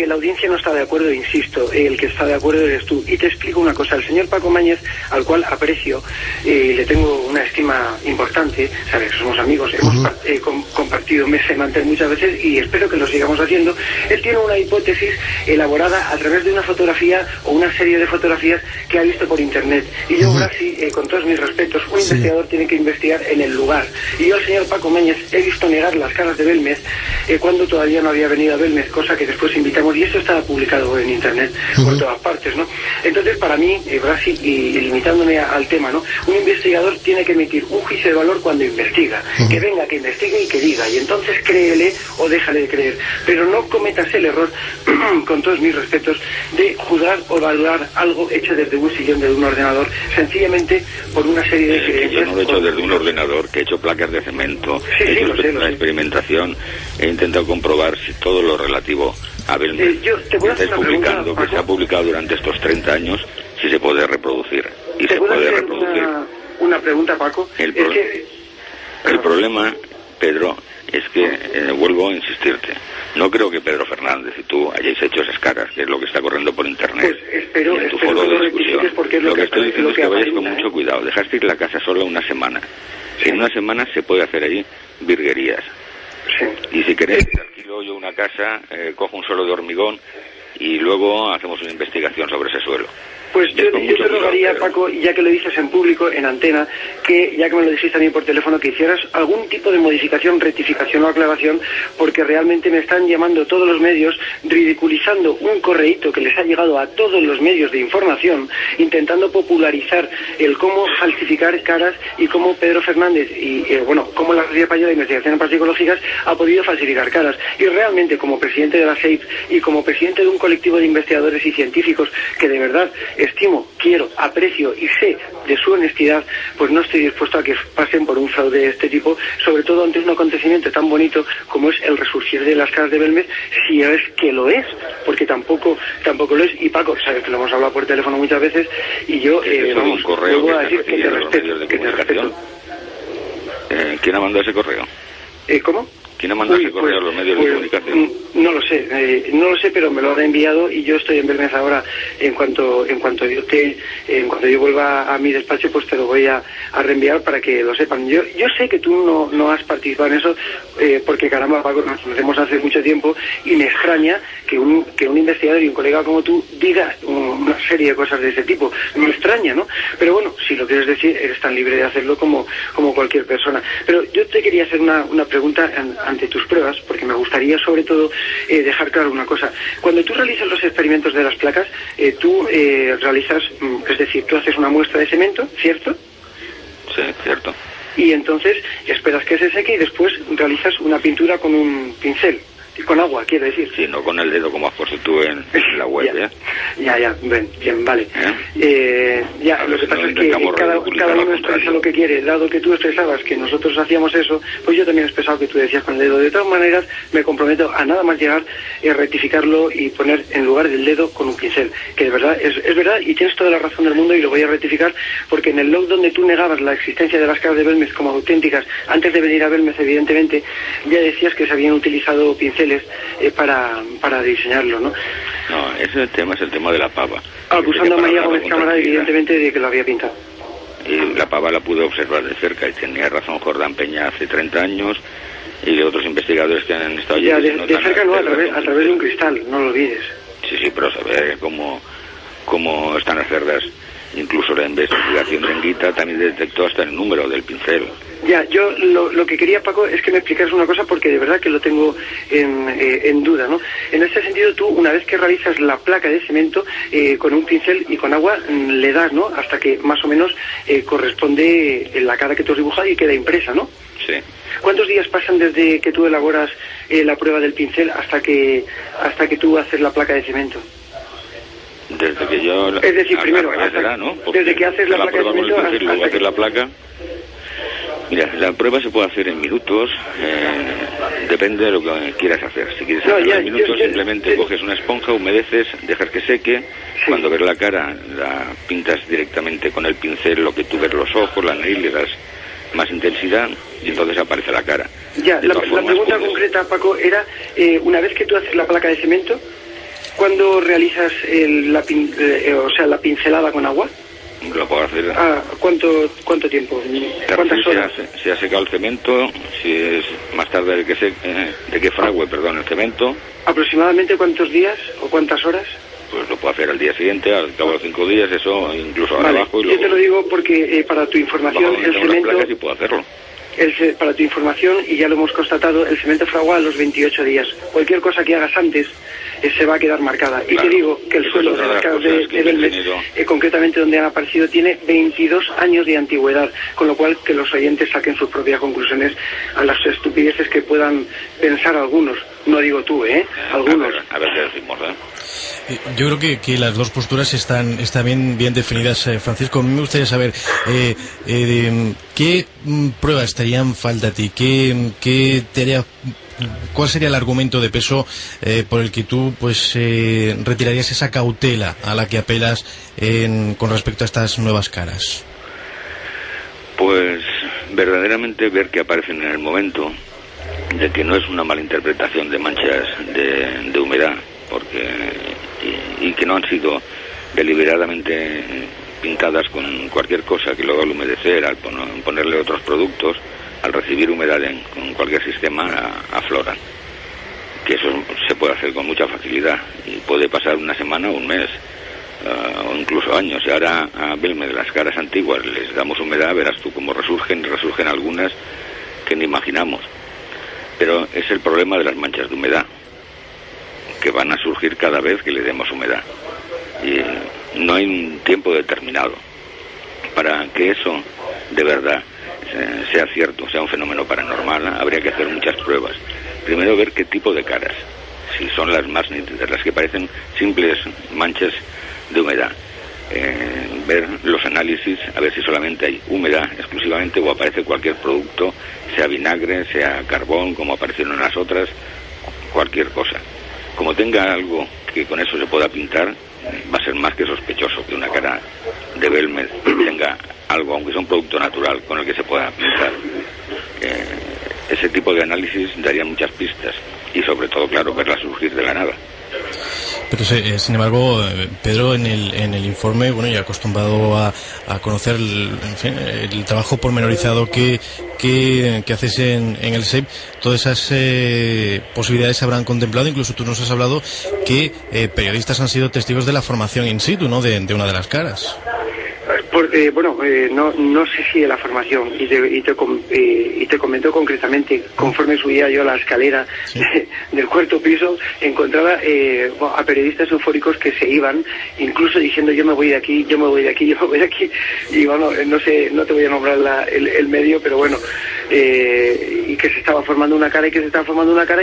La audiencia no está de acuerdo, insisto, el que está de acuerdo eres tú. Y te explico una cosa, el señor Paco Mañez, al cual aprecio, le tengo una estima importante, sabes, somos amigos, hemos compartido Mesa y Mantel muchas veces y espero que lo sigamos haciendo. Él tiene una hipótesis elaborada a través de una fotografía o una serie de fotografías que ha visto por internet. Y yo, Brasi, con todos mis respetos, un investigador tiene que investigar en el lugar. Y yo al señor Paco Mañez he visto negar las caras de Belmez cuando todavía no había venido a Belmez, cosa que después invitamos, y esto está publicado en internet por todas partes, ¿no? Entonces, para mí, Brasi, y limitándome al tema, ¿no? Un investigador tiene que emitir un juicio de valor cuando investiga. Que venga, que investigue y que diga. Y entonces créele o déjale de creer. Pero no cometas el error, con todos mis respetos, de juzgar o valorar algo hecho desde un sillón de un ordenador, sencillamente por una serie de creencias. Yo no lo he hecho desde un ordenador, que he hecho placas de cemento, he hecho una experimentación, he intentado comprobar si todo lo relativo a Belmez que estáis publicando, que se ha publicado durante estos 30 años, si se puede reproducir. Y se puede reproducir. Una pregunta, Paco. El problema, Pedro, es que, vuelvo a insistirte, no creo que Pedro Fernández y tú hayáis hecho esas caras, que es lo que está corriendo por internet, pues espero, y en tu foro de discusión. Lo que estoy diciendo es que vayas con mucho cuidado. Dejaste ir la casa sola una semana. En una semana se puede hacer allí virguerías. Y si queréis, alquilo yo una casa, cojo un suelo de hormigón y luego hacemos una investigación sobre ese suelo. Pues yo te rogaría, Paco, ya que lo dices en público, en antena, que ya que me lo dijiste también por teléfono, que hicieras algún tipo de modificación, rectificación o aclaración, porque realmente me están llamando todos los medios, ridiculizando un correíto que les ha llegado a todos los medios de información, intentando popularizar el cómo falsificar caras y cómo Pedro Fernández y, cómo la Sociedad Española de Investigaciones Parapsicológicas ha podido falsificar caras. Y realmente, como presidente de la CEIP y como presidente de un colectivo de investigadores y científicos que de verdad estimo, quiero, aprecio y sé de su honestidad, pues no estoy dispuesto a que pasen por un fraude de este tipo, sobre todo ante un acontecimiento tan bonito como es el resurgir de las caras de Belmez, si es que lo es, porque tampoco lo es. Y Paco, sabes que lo hemos hablado por teléfono muchas veces y yo un correo vuelvo a decir que te respeto, ¿Quién ha mandado ese correo? ¿Cómo? ¿Quién ha mandado ese correo a los medios de comunicación? No lo sé, pero me lo han enviado y yo estoy en Belmez ahora. En cuanto yo vuelva a mi despacho, pues te lo voy a reenviar para que lo sepan. Yo sé que tú no has participado en eso, porque caramba, Paco, nos conocemos hace mucho tiempo y me extraña que un investigador y un colega como tú diga una serie de cosas de ese tipo. Me extraña, ¿no? Pero bueno, si lo quieres decir, eres tan libre de hacerlo como cualquier persona. Pero yo te quería hacer una pregunta ante tus pruebas, porque me gustaría sobre todo dejar claro una cosa. Cuando tú realizas los experimentos de las placas, tú realizas, es decir, tú haces una muestra de cemento, ¿cierto? Sí, cierto. Y entonces esperas que se seque y después realizas una pintura con un pincel. Con agua, quiero decir. Sí, no con el dedo como has puesto tú en la web, Ya, bien, vale. Ya, lo que pasa es que cada uno expresa lo que quiere. Dado que tú expresabas que nosotros hacíamos eso, pues yo también he expresado que tú decías con el dedo. De todas maneras, me comprometo a nada más llegar, rectificarlo y poner en lugar del dedo con un pincel. Que de verdad, es verdad, y tienes toda la razón del mundo, y lo voy a rectificar, porque en el blog donde tú negabas la existencia de las caras de Belmez como auténticas, antes de venir a Belmez, evidentemente, ya decías que se habían utilizado pinceles para diseñarlo, ¿no? No, ese tema es el tema de la pava. Acusando a María Gómez Cámara, evidentemente, de que lo había pintado. Y la pava la pude observar de cerca, y tenía razón Jordán Peña hace 30 años, y otros investigadores que han estado allí. Ya, de cerca no, a través de un cristal, no lo olvides. Sí, pero saber cómo están las cerdas. Incluso la investigación de Enguita también detectó hasta el número del pincel. Ya, yo lo que quería, Paco, es que me explicaras una cosa, porque de verdad que lo tengo en duda, ¿no? En este sentido, tú, una vez que realizas la placa de cemento, con un pincel y con agua, le das, ¿no? Hasta que más o menos corresponde la cara que tú has dibujado y queda impresa, ¿no? Sí. ¿Cuántos días pasan desde que tú elaboras la prueba del pincel hasta que tú haces la placa de cemento? Desde que yo... Es decir, primero, ¿no? desde que haces la placa de cemento hasta luego hacer la placa. Mira, la prueba se puede hacer en minutos, depende de lo que quieras hacer. Si quieres hacerlo en minutos, simplemente coges una esponja, humedeces, dejas que seque. Sí. Cuando ves la cara, la pintas directamente con el pincel, lo que tú ves los ojos, la nariz, le das más intensidad y entonces aparece la cara. Ya, la pregunta concreta, Paco, era, una vez que tú haces la placa de cemento, ¿cuándo realizas la pincelada con agua? Lo puedo hacer. ¿Cuánto tiempo? ¿Cuántas horas? Se ha secado el cemento, si es más tarde de que frague el cemento. ¿Aproximadamente cuántos días o cuántas horas? Pues lo puedo hacer al día siguiente, al cabo de 5 días, eso incluso ahora abajo. Y luego, yo te lo digo porque para tu información, el cemento... Sí puedo hacerlo. Para tu información, y ya lo hemos constatado, el cemento fragua a los 28 días. Cualquier cosa que hagas antes se va a quedar marcada. Claro. Y te digo que el suelo de las caras de Belmez, concretamente donde han aparecido, tiene 22 años de antigüedad, con lo cual que los oyentes saquen sus propias conclusiones a las estupideces que puedan pensar algunos. No digo tú, algunos. A ver qué decimos, Yo creo que las dos posturas están bien definidas, Francisco. A mí me gustaría saber qué pruebas te harían falta a ti, qué te haría, cuál sería el argumento de peso por el que tú retirarías esa cautela a la que apelas con respecto a estas nuevas caras. Pues verdaderamente ver que aparecen en el momento, de que no es una mala interpretación de manchas de humedad, porque y que no han sido deliberadamente pintadas con cualquier cosa, que luego al humedecer, al ponerle otros productos, al recibir humedad con cualquier sistema, afloran. Que eso se puede hacer con mucha facilidad y puede pasar una semana o un mes, o incluso años. Y ahora a Belmez, de las caras antiguas, les damos humedad, verás tú cómo resurgen algunas que ni imaginamos. Pero es el problema de las manchas de humedad, que van a surgir cada vez que le demos humedad. Y no hay un tiempo determinado. Para que eso de verdad sea cierto, sea un fenómeno paranormal, habría que hacer muchas pruebas. Primero, ver qué tipo de caras, si son las más nítidas, las que parecen simples manchas de humedad. Ver los análisis, a ver si solamente hay humedad exclusivamente o aparece cualquier producto, sea vinagre, sea carbón, como aparecieron en las otras, cualquier cosa. Como tenga algo que con eso se pueda pintar, va a ser más que sospechoso que una cara de Belmez tenga algo, aunque sea un producto natural, con el que se pueda pintar. Ese tipo de análisis daría muchas pistas y sobre todo, claro, verla surgir de la nada. Pero sin embargo, Pedro, en el informe, bueno, ya acostumbrado a conocer el trabajo pormenorizado que haces en el SEIP, todas esas posibilidades se habrán contemplado. Incluso tú nos has hablado que periodistas han sido testigos de la formación in situ, ¿no?, de una de las caras. No sé si de la formación, y te comento concretamente, conforme subía yo a la escalera del cuarto piso, encontraba a periodistas eufóricos que se iban, incluso diciendo yo me voy de aquí, yo me voy de aquí, yo me voy de aquí, y bueno, no sé, no te voy a nombrar el medio, pero bueno, y que se estaba formando una cara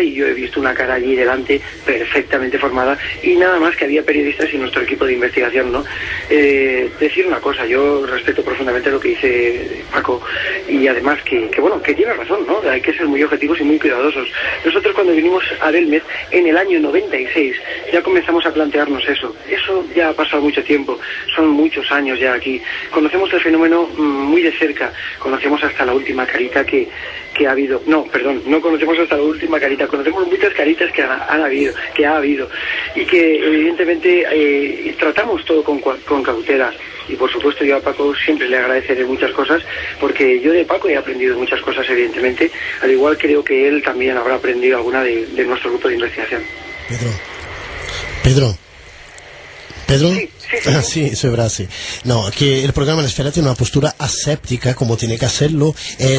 y yo he visto una cara allí delante perfectamente formada, y nada más que había periodistas y nuestro equipo de investigación, ¿no? Decir una cosa, yo respeto profundamente lo que dice Paco, y además que tiene razón, ¿no? Hay que ser muy objetivos y muy cuidadosos. Nosotros cuando vinimos a Belmez en el año 96 ya comenzamos a plantearnos eso ya ha pasado mucho tiempo, son muchos años ya aquí, conocemos el fenómeno muy de cerca, conocemos hasta la última carita que ha habido, no conocemos hasta la última carita, conocemos muchas caritas que ha habido, y que evidentemente tratamos todo con cautela. Y por supuesto yo a Paco siempre le agradeceré muchas cosas, porque yo de Paco he aprendido muchas cosas, evidentemente, al igual creo que él también habrá aprendido alguna de nuestro grupo de investigación. Pedro. Sí. Sí, eso es verdad, sí. No, que el programa La Esfera tiene una postura aséptica, como tiene que hacerlo,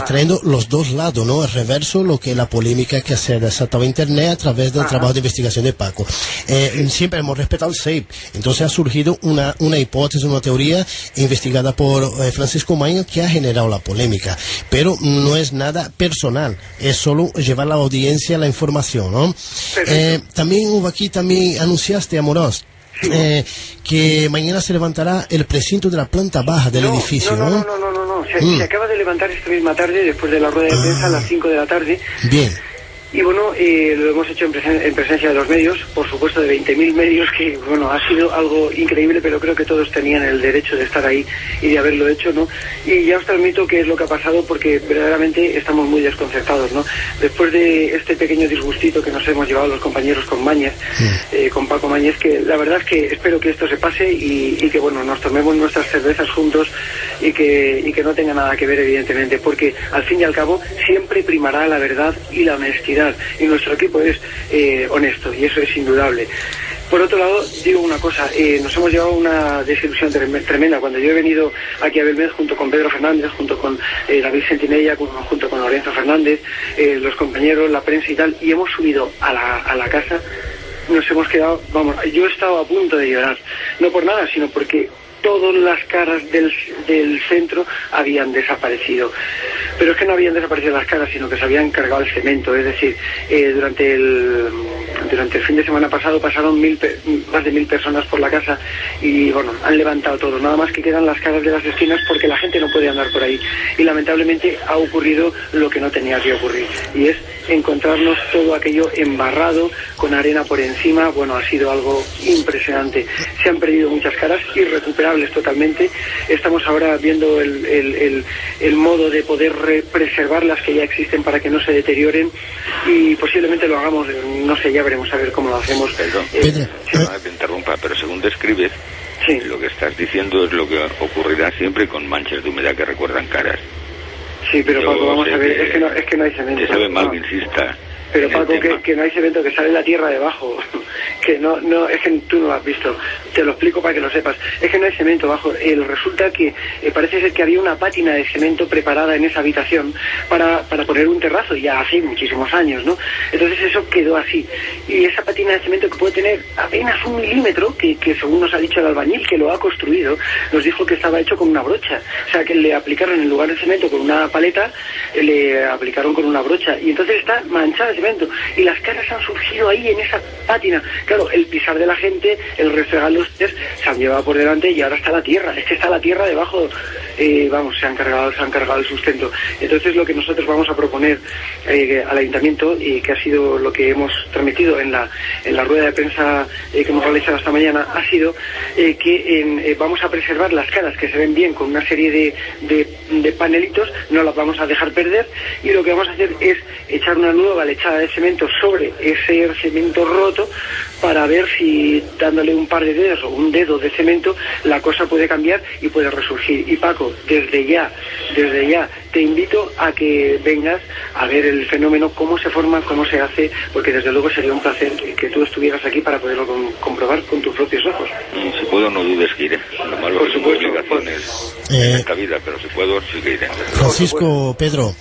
trayendo los dos lados, ¿no? El reverso, lo que es la polémica que se ha desatado en Internet a través del trabajo de investigación de Paco. Siempre hemos respetado el SEIP, entonces ha surgido una hipótesis, una teoría investigada por Francisco Maño que ha generado la polémica, pero no es nada personal, es solo llevar a la audiencia la información, ¿no? También hubo aquí, anunciaste, Amorós, que mañana se levantará el precinto de la planta baja del edificio, ¿no? No. Se acaba de levantar esta misma tarde, después de la rueda de prensa, a las 5 de la tarde. Bien. Y bueno, lo hemos hecho en presencia de los medios, por supuesto de 20.000 medios, que bueno, ha sido algo increíble, pero creo que todos tenían el derecho de estar ahí y de haberlo hecho, ¿no? Y ya os transmito qué es lo que ha pasado, porque verdaderamente estamos muy desconcertados, ¿no? Después de este pequeño disgustito que nos hemos llevado los compañeros con Mañez, con Paco Mañez, que la verdad es que espero que esto se pase y que bueno, nos tomemos nuestras cervezas juntos y que no tenga nada que ver, evidentemente, porque al fin y al cabo siempre primará la verdad y la honestidad, y nuestro equipo es honesto, y eso es indudable. Por otro lado, digo una cosa, nos hemos llevado una desilusión tremenda cuando yo he venido aquí a Belmez junto con Pedro Fernández, junto con David Sentinella, junto con Lorenzo Fernández, los compañeros, la prensa y tal, y hemos subido a la casa. Nos hemos quedado, yo he estado a punto de llorar, no por nada, sino porque todas las caras del centro habían desaparecido. Pero es que no habían desaparecido las caras, sino que se habían cargado el cemento. Es decir, durante el fin de semana pasado pasaron más de 1.000 personas por la casa y bueno, han levantado todo. Nada más que quedan las caras de las esquinas porque la gente no puede andar por ahí. Y lamentablemente ha ocurrido lo que no tenía que ocurrir. Y es encontrarnos todo aquello embarrado, con arena por encima. Bueno, ha sido algo impresionante. Se han perdido muchas caras, irrecuperables totalmente. Estamos ahora viendo el modo de poder preservar las que ya existen para que no se deterioren, y posiblemente lo hagamos, no sé, ya veremos a ver cómo lo hacemos. Perdón, no te interrumpa, pero según describes, lo que estás diciendo es lo que ocurrirá siempre con manchas de humedad que recuerdan caras. Sí, pero Paco, vamos a ver, es que no hay cemento. Te sabe mal que insista. Pero Paco, que no hay cemento, que sale la tierra debajo, que no, es que tú no lo has visto, te lo explico para que lo sepas, es que no hay cemento abajo. Resulta que parece ser que había una pátina de cemento preparada en esa habitación para poner un terrazo, ya hace muchísimos años, ¿no? Entonces eso quedó así, y esa pátina de cemento que puede tener apenas 1 milímetro, que según nos ha dicho el albañil que lo ha construido, nos dijo que estaba hecho con una brocha, o sea que le aplicaron en lugar de cemento con una paleta, le aplicaron con una brocha, y entonces está manchada de cemento, y las caras han surgido ahí en esa pátina. Claro, el pisar de la gente, el restregar los pies, se han llevado por delante y ahora está la tierra, es que está la tierra debajo, se han cargado el sustento. Entonces lo que nosotros vamos a proponer al ayuntamiento, y que ha sido lo que hemos transmitido en la rueda de prensa que hemos realizado esta mañana, ha sido que vamos a preservar las caras que se ven bien con una serie de de panelitos, no las vamos a dejar perder, y lo que vamos a hacer es echar una nueva lechada de cemento sobre ese cemento roto para ver si dándole un par de dedos o un dedo de cemento la cosa puede cambiar y puede resurgir. Y Paco, desde ya te invito a que vengas a ver el fenómeno, cómo se forma, cómo se hace, porque desde luego sería un placer que tú estuvieras aquí para poderlo comprobar con tus propios ojos. Si puedo, no dudes que iré. Lo malo Por es supuesto. obligaciones en esta vida, pero si puedo, sí que iré. Francisco, Pedro,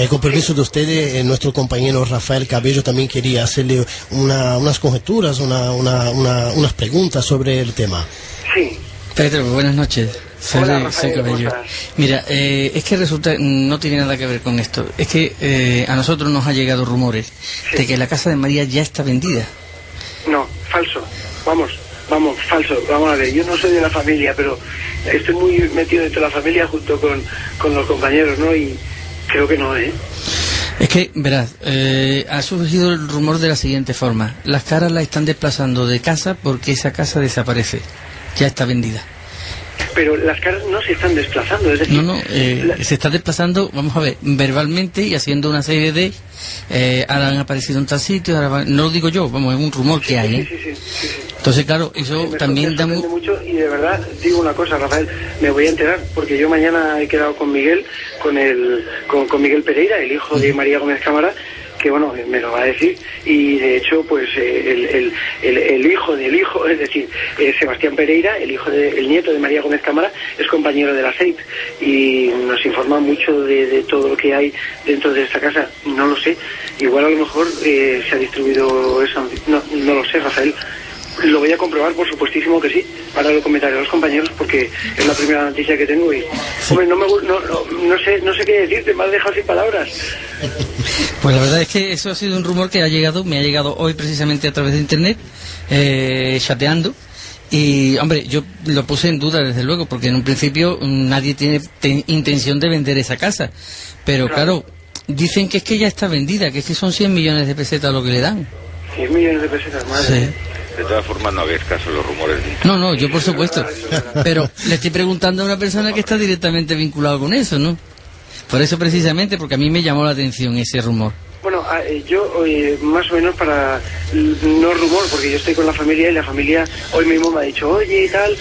con permiso de ustedes, nuestro compañero Rafael Cabello también quería hacerle unas conjeturas, unas preguntas sobre el tema. Sí. Pedro, buenas noches. Hola, Rafael, soy Cabello. ¿cómo estás? Mira, es que resulta, no tiene nada que ver con esto. Es que a nosotros nos ha llegado rumores de que la casa de María ya está vendida. No, falso. Vamos, falso. Vamos a ver, yo no soy de la familia, pero estoy muy metido dentro de la familia junto con los compañeros, ¿no? Y creo que no, ¿eh? Es que, verás, ha surgido el rumor de la siguiente forma. Las caras la están desplazando de casa porque esa casa desaparece. Ya está vendida. Pero las caras no se están desplazando, es decir... Se está desplazando, vamos a ver, verbalmente y haciendo una serie de... ahora han aparecido en tal sitio, no lo digo yo, vamos, es un rumor que hay, ¿eh? Sí. Entonces, claro, eso Me también da... sorprende mucho, y de verdad, digo una cosa, Rafael, me voy a enterar, porque yo mañana he quedado con Miguel, con Miguel Pereira, el hijo de María Gómez Cámara, que bueno, me lo va a decir, y de hecho pues el hijo del hijo, es decir, Sebastián Pereira, el nieto de María Gómez Cámara, es compañero de la SEIT y nos informa mucho de todo lo que hay dentro de esta casa. No lo sé, igual a lo mejor se ha distribuido eso, no lo sé, Rafael. Lo voy a comprobar, por supuestísimo que sí. Ahora lo comentaré a los compañeros porque es la primera noticia que tengo y... Hombre, no sé qué decirte, me has dejado sin palabras. Pues la verdad es que eso ha sido un rumor que me ha llegado hoy precisamente a través de internet, chateando. Y, hombre, yo lo puse en duda desde luego, porque en un principio nadie tiene intención de vender esa casa. Pero claro, dicen que es que ya está vendida, que es que son 100 millones de pesetas lo que le dan. 100 millones de pesetas, madre. Sí. De todas formas, no hagáis caso a los rumores. No, yo por supuesto. Pero le estoy preguntando a una persona que está directamente vinculado con eso, ¿no? Por eso precisamente, porque a mí me llamó la atención ese rumor. Bueno, yo más o menos no rumor, porque yo estoy con la familia y la familia hoy mismo me ha dicho, oye y tal,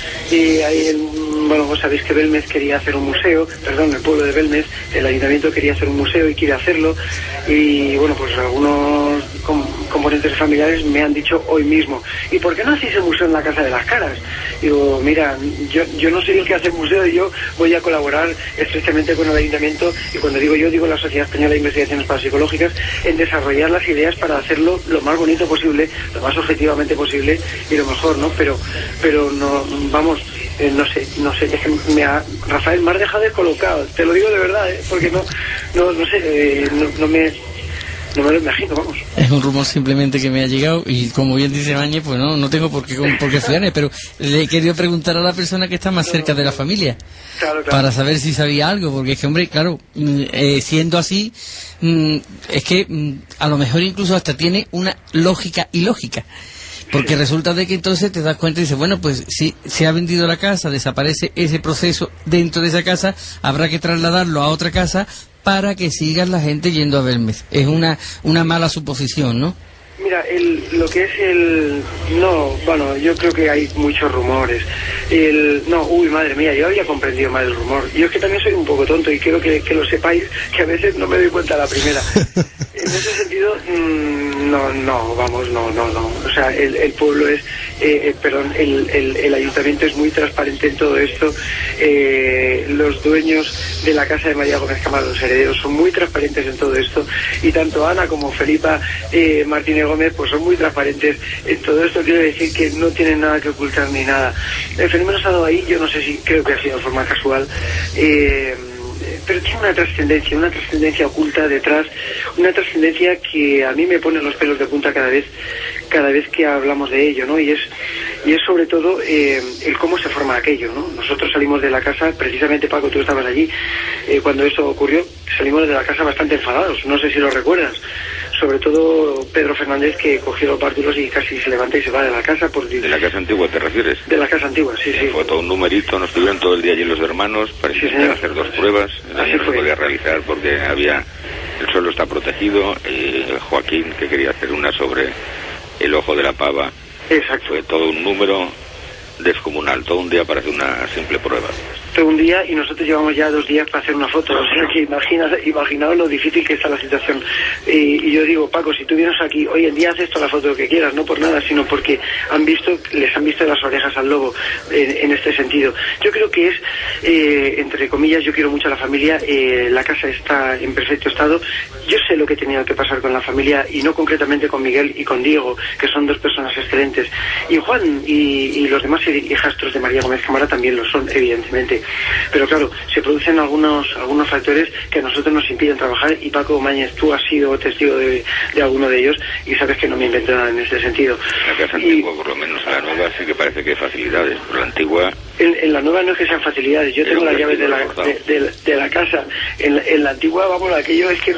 bueno, vos sabéis que Belmez quería hacer un museo, perdón, el pueblo de Belmez, el ayuntamiento quería hacer un museo y quiere hacerlo, y bueno, pues algunos componentes familiares me han dicho hoy mismo, ¿y por qué no hacéis el museo en la Casa de las Caras? Digo, mira, yo no soy el que hace el museo, y yo voy a colaborar estrechamente con el ayuntamiento, y cuando digo yo, digo la Sociedad Española de Investigaciones Parapsicológicas, en desarrollar las ideas para hacerlo lo más bonito posible, lo más objetivamente posible y lo mejor, ¿no? Pero no, vamos, no sé, es que Rafael, me has dejado descolocado, te lo digo de verdad, porque no sé, no me lo imagino, vamos. Es un rumor simplemente que me ha llegado y como bien dice Bañez, pues no tengo por qué fiarme, pero le he querido preguntar a la persona que está más cerca de la familia. Claro. Para saber si sabía algo, porque es que, hombre, claro, siendo así, es que a lo mejor incluso hasta tiene una lógica ilógica. Porque resulta de que entonces te das cuenta y dices, bueno, pues si se ha vendido la casa, desaparece ese proceso dentro de esa casa, habrá que trasladarlo a otra casa para que siga la gente yendo a Belmez. Es una mala suposición, ¿no? Mira, lo que es bueno, yo creo que hay muchos rumores. Madre mía, yo había comprendido mal el rumor. Yo es que también soy un poco tonto y quiero que lo sepáis, que a veces no me doy cuenta a la primera. En ese sentido, no. O sea, el pueblo es, el ayuntamiento es muy transparente en todo esto. Los dueños de la casa de María Gómez Cámara, los herederos, son muy transparentes en todo esto. Y tanto Ana como Felipa Martínez Gómez, pues son muy transparentes en todo esto. Quiero decir que no tienen nada que ocultar ni nada. El fenómeno se ha dado ahí, yo no sé si, creo que ha sido de forma casual, pero tiene una trascendencia oculta detrás, una trascendencia que a mí me pone los pelos de punta cada vez que hablamos de ello, ¿no? Y es sobre todo el cómo se forma aquello, ¿no? Nosotros salimos de la casa, precisamente, Paco, tú estabas allí cuando eso ocurrió, salimos de la casa bastante enfadados, no sé si lo recuerdas, sobre todo Pedro Fernández, que cogió los bártulos y casi se levanta y se va de la casa. ¿De la casa antigua te refieres? De la casa antigua, sí. Fue todo un numerito, nos estuvieron todo el día allí los hermanos para intentar hacer 2 pruebas. Así no se fue. podía realizar porque el suelo está protegido, Joaquín, que quería hacer una sobre el ojo de la pava. Exacto. Fue todo un número descomunal, todo un día para hacer una simple prueba. Todo un día, y nosotros llevamos ya 2 días para hacer una foto, o sea que imaginaos lo difícil que está la situación. Y yo digo, Paco, si tú vienes aquí, hoy en día haces toda la foto que quieras, no por nada, sino porque les han visto las orejas al lobo en este sentido. Yo creo que es, entre comillas, yo quiero mucho a la familia, la casa está en perfecto estado. Yo sé lo que he tenido que pasar con la familia, y no concretamente con Miguel y con Diego, que son 2 personas excelentes. Y Juan y los demás hijastros de María Gómez Cámara también lo son, evidentemente. Pero claro, se producen algunos factores que a nosotros nos impiden trabajar, y Paco Mañez, tú has sido testigo de alguno de ellos y sabes que no me invento nada en ese sentido. La casa antigua, por lo menos en la nueva, sí que parece que hay facilidades, pero la antigua... En la nueva no es que sean facilidades, yo tengo las llaves de la casa. En la antigua, vamos, aquello es que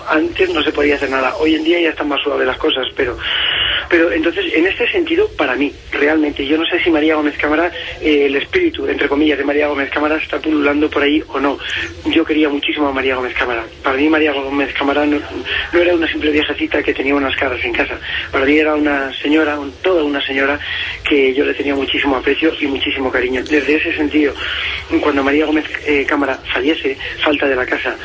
antes no se podía hacer nada. Hoy en día ya están más suaves las cosas, pero entonces, en este sentido, para mí, realmente, yo no sé si María Gómez Cámara, el espíritu, entre comillas, de María Gómez Cámara está pululando por ahí o no. Yo quería muchísimo a María Gómez Cámara. Para mí María Gómez Cámara no era una simple viejecita que tenía unas caras en casa. Para mí era una señora, toda una señora, que yo le tenía muchísimo aprecio y muchísimo cariño. Desde ese sentido, cuando María Gómez Cámara fallece, falta de la casa,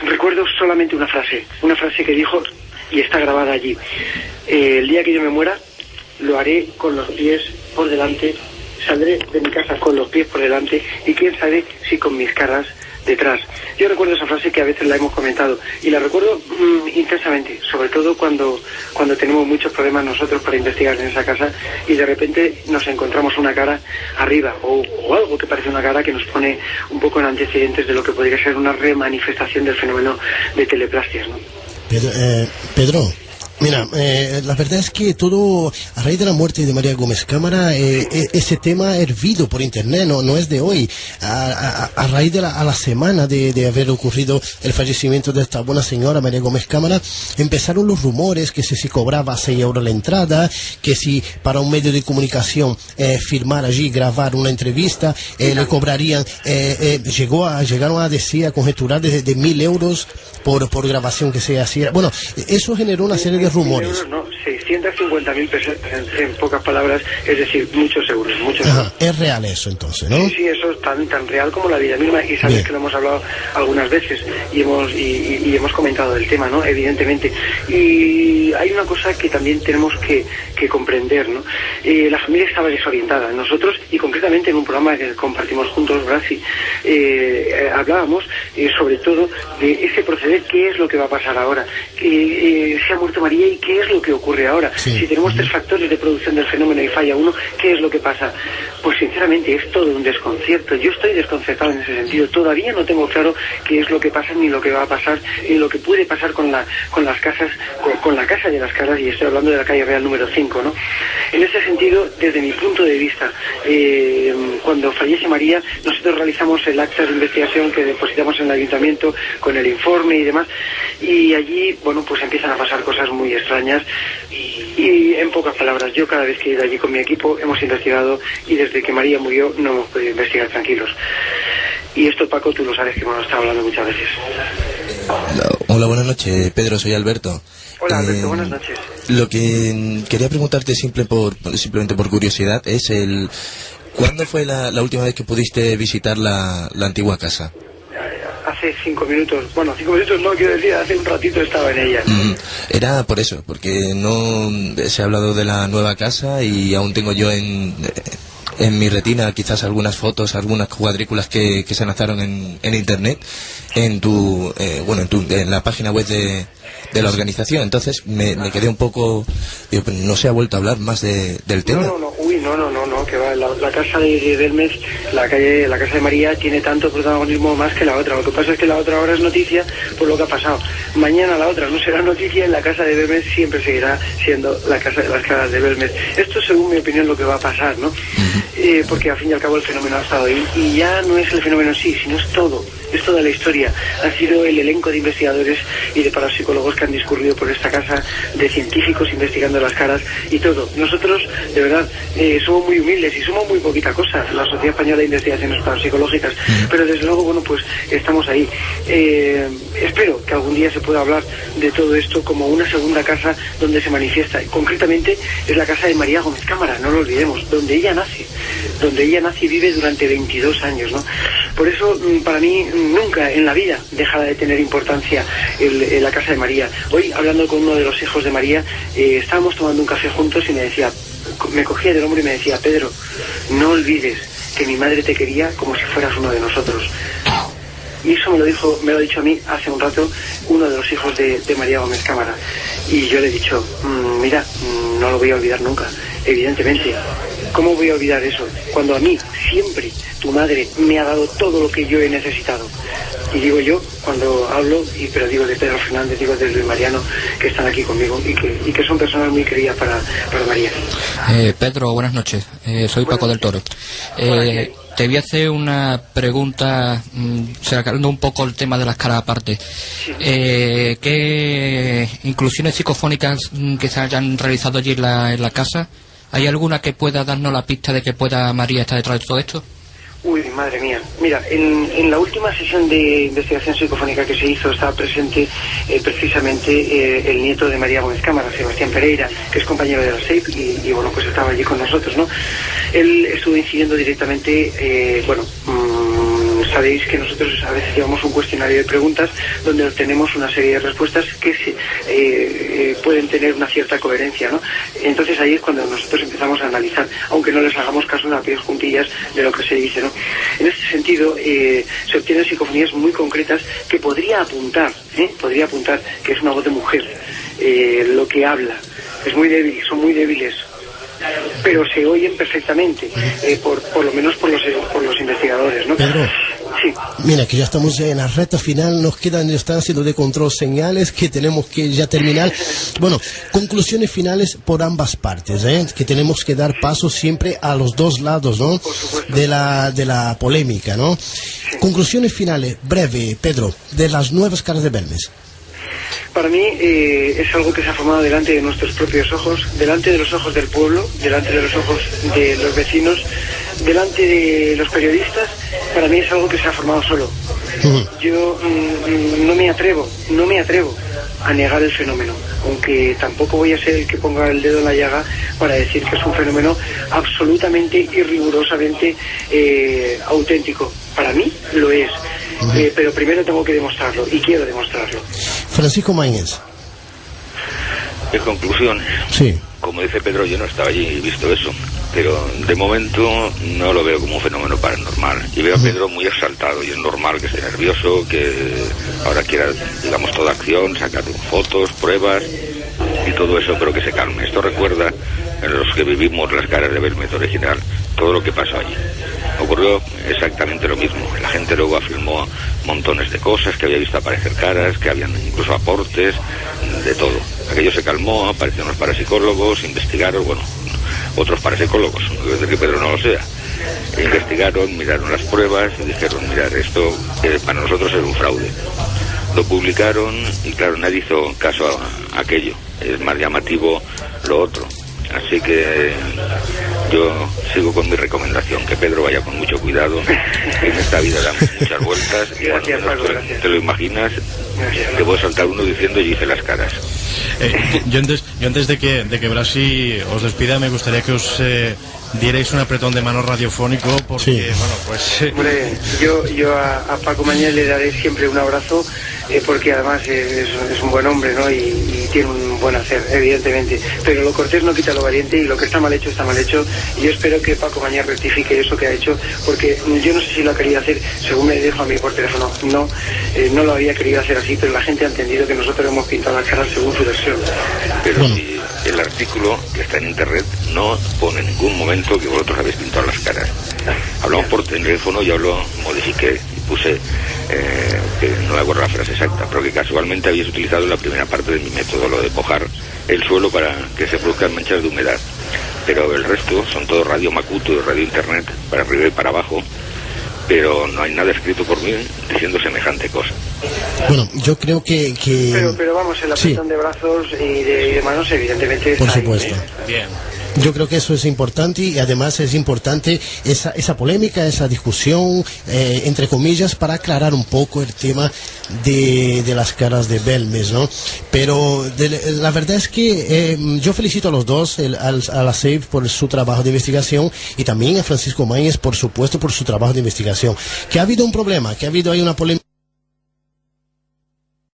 recuerdo solamente una frase que dijo, y está grabada allí: el día que yo me muera, lo haré con los pies por delante, saldré de mi casa con los pies por delante, y quién sabe si con mis caras detrás. Yo recuerdo esa frase, que a veces la hemos comentado, y la recuerdo intensamente, sobre todo cuando tenemos muchos problemas nosotros para investigar en esa casa, y de repente nos encontramos una cara arriba, o algo que parece una cara que nos pone un poco en antecedentes de lo que podría ser una remanifestación del fenómeno de teleplastias, ¿no? Pedro, mira, la verdad es que todo, a raíz de la muerte de María Gómez Cámara, ese tema ha hervido por internet, no es de hoy. A raíz de la semana de haber ocurrido el fallecimiento de esta buena señora María Gómez Cámara, empezaron los rumores que si se cobraba 6 euros la entrada, que si para un medio de comunicación firmar allí, grabar una entrevista, le cobrarían, llegaron a decir, a conjeturar de 1.000 euros por grabación que se hacía. Bueno, eso generó una serie de rumores. No, 650.000 pesos, en pocas palabras, es decir, muchos euros. Ajá, es real eso entonces, ¿no? Sí, eso es tan real como la vida misma, y sabes que lo hemos hablado algunas veces y hemos comentado el tema, ¿no? Evidentemente. Y hay una cosa que también tenemos que comprender, ¿no? La familia estaba desorientada. Nosotros, y concretamente en un programa que compartimos juntos, Brazi, hablábamos sobre todo de ese proceder, qué es lo que va a pasar ahora. Se ha muerto María, y qué es lo que ocurre ahora. Sí. Si tenemos 3 factores de producción del fenómeno y falla uno, ¿qué es lo que pasa? Pues sinceramente es todo un desconcierto. Yo estoy desconcertado en ese sentido. Todavía no tengo claro qué es lo que pasa, ni lo que va a pasar, ni lo que puede pasar con las casas, con la Casa de las Caras, y estoy hablando de la calle Real número 5, ¿no? En ese sentido, desde mi punto de vista, cuando fallece María, nosotros realizamos el acta de investigación que depositamos en el ayuntamiento con el informe y demás, y allí, bueno, pues empiezan a pasar cosas muy extrañas, y en pocas palabras, yo cada vez que he ido allí con mi equipo hemos investigado, y desde que María murió no hemos podido investigar tranquilos. Y esto, Paco, tú lo sabes, que hemos estado hablando muchas veces. Hola, buenas noches, Pedro, soy Alberto. Hola, Alberto, buenas noches. Lo que quería preguntarte simplemente por curiosidad es ¿cuándo fue la última vez que pudiste visitar la antigua casa? Hace 5 minutos, bueno, 5 minutos no, quiero decir, hace un ratito estaba en ella. Era por eso, porque no se ha hablado de la nueva casa, y aún tengo yo en mi retina quizás algunas fotos, algunas cuadrículas que se lanzaron en internet, en la página web de la organización. Entonces me quedé un poco, digo, no se ha vuelto a hablar más del tema. No, que va, la casa de Belmez, la casa de María, tiene tanto protagonismo más que la otra. Lo que pasa es que la otra ahora es noticia por lo que ha pasado. Mañana la otra no será noticia, en la casa de Belmez siempre seguirá siendo la Casa de las Caras de Belmez. Esto, según mi opinión, lo que va a pasar, ¿no? Porque al fin y al cabo el fenómeno ha estado ahí, y ya no es el fenómeno en sí, sino es todo es toda la historia. Han sido el elenco de investigadores y de parapsicólogos que han discurrido por esta casa, de científicos investigando las caras y todo. Nosotros, de verdad, somos muy humildes y somos muy poquita cosa, la Sociedad Española de Investigaciones Parapsicológicas, pero desde luego, bueno, pues estamos ahí. Espero que algún día se pueda hablar de todo esto como una segunda casa donde se manifiesta. Concretamente es la casa de María Gómez Cámara, no lo olvidemos, donde ella nace y vive durante 22 años, ¿no? Por eso, para mí, nunca en la vida dejará de tener importancia la casa de María. Hoy, hablando con uno de los hijos de María, estábamos tomando un café juntos y me cogía del hombro y me decía: Pedro, no olvides que mi madre te quería como si fueras uno de nosotros. Y eso me lo ha dicho a mí hace un rato uno de los hijos de María Gómez Cámara. Y yo le he dicho, mira, no lo voy a olvidar nunca, evidentemente. ¿Cómo voy a olvidar eso? Cuando a mí siempre tu madre me ha dado todo lo que yo he necesitado. Y digo yo, cuando hablo, pero digo de Pedro Fernández, digo de Luis Mariano, que están aquí conmigo y que son personas muy queridas para María. Pedro, buenas noches. Soy Paco del Toro. Te voy a hacer una pregunta, sacando un poco el tema de las caras aparte. Sí. ¿Qué inclusiones psicofónicas que se hayan realizado allí en la casa? ¿Hay alguna que pueda darnos la pista de que pueda María estar detrás de todo esto? Uy, madre mía. Mira, en la última sesión de investigación psicofónica que se hizo estaba presente precisamente el nieto de María Gómez Cámara, Sebastián Pereira, que es compañero de la SEIP y bueno, pues estaba allí con nosotros, ¿no? Él estuvo incidiendo directamente, sabéis que nosotros a veces llevamos un cuestionario de preguntas donde obtenemos una serie de respuestas que pueden tener una cierta coherencia, ¿no? Entonces ahí es cuando nosotros empezamos a analizar, aunque no les hagamos caso a pies juntillas de lo que se dice, ¿no? En este sentido, se obtienen psicofonías muy concretas que podría apuntar que es una voz de mujer, lo que habla. Es muy débil, son muy débiles, pero se oyen perfectamente, por lo menos por los investigadores, ¿no? Pedro, sí. Mira que ya estamos en la recta final, están haciendo de control señales que tenemos que ya terminar. Bueno, conclusiones finales por ambas partes, que tenemos que dar paso siempre a los dos lados, ¿no? De la polémica, ¿no? Sí. Conclusiones finales, breve, Pedro, de las nuevas caras de Belmes. Para mí es algo que se ha formado delante de nuestros propios ojos, delante de los ojos del pueblo, delante de los ojos de los vecinos, delante de los periodistas. Para mí es algo que se ha formado solo. Yo no me atrevo a negar el fenómeno, aunque tampoco voy a ser el que ponga el dedo en la llaga para decir que es un fenómeno absolutamente y rigurosamente auténtico. Para mí lo es, pero primero tengo que demostrarlo y quiero demostrarlo. Francisco Mañez. En conclusión, sí. Como dice Pedro, yo no estaba allí y he visto eso, pero de momento no lo veo como un fenómeno paranormal. Y veo a Pedro muy exaltado y es normal que esté nervioso, que ahora quiera, digamos, toda acción, sacar fotos, pruebas y todo eso, pero que se calme. Esto recuerda a los que vivimos las caras de Belmez original, todo lo que pasó allí. Ocurrió exactamente lo mismo. La gente luego afirmó montones de cosas, que había visto aparecer caras, que habían incluso aportes, de todo. Aquello se calmó, aparecieron los parapsicólogos, investigaron, bueno, otros parapsicólogos, no quiero decir que Pedro no lo sea, investigaron, miraron las pruebas y dijeron, mirad, esto para nosotros es un fraude. Lo publicaron y claro, nadie hizo caso a aquello. Es más llamativo lo otro. Así que yo sigo con mi recomendación, que Pedro vaya con mucho cuidado, que en esta vida damos muchas vueltas y gracias, cuando Pablo, gracias. Te lo imaginas, te puede saltar uno diciendo yo hice las caras. Yo antes de que Brasi os despida, me gustaría que os dierais un apretón de mano radiofónico, porque, sí. Bueno, pues... Hombre, yo a Paco Mañez le daré siempre un abrazo, porque además es un buen hombre, ¿no? Y tiene un buen hacer, evidentemente. Pero lo cortés no quita lo valiente, y lo que está mal hecho, y yo espero que Paco Mañez rectifique eso que ha hecho, porque yo no sé si lo ha querido hacer, según me dijo a mí por teléfono, no lo había querido hacer así, pero la gente ha entendido que nosotros hemos pintado las caras según su versión. Pero si el artículo que está en internet no pone en ningún momento que vosotros habéis pintado las caras. Hablamos por teléfono, yo lo modifiqué y puse, que no me acuerdo la frase exacta, pero que casualmente habéis utilizado la primera parte de mi método, lo de mojar el suelo para que se produzcan manchas de humedad. Pero el resto son todo radio Macuto y radio internet, para arriba y para abajo, pero no hay nada escrito por mí diciendo semejante cosa. Bueno, yo creo que... Pero vamos, el apretón sí, de brazos y de manos evidentemente por está supuesto. ahí, Bien. Yo creo que eso es importante y además es importante esa polémica, esa discusión, entre comillas, para aclarar un poco el tema de las caras de Belmes, ¿no? Pero la verdad es que yo felicito a los dos, a la SEIP por su trabajo de investigación y también a Francisco Mañez, por supuesto, por su trabajo de investigación. Que ha habido un problema, que ha habido ahí una polémica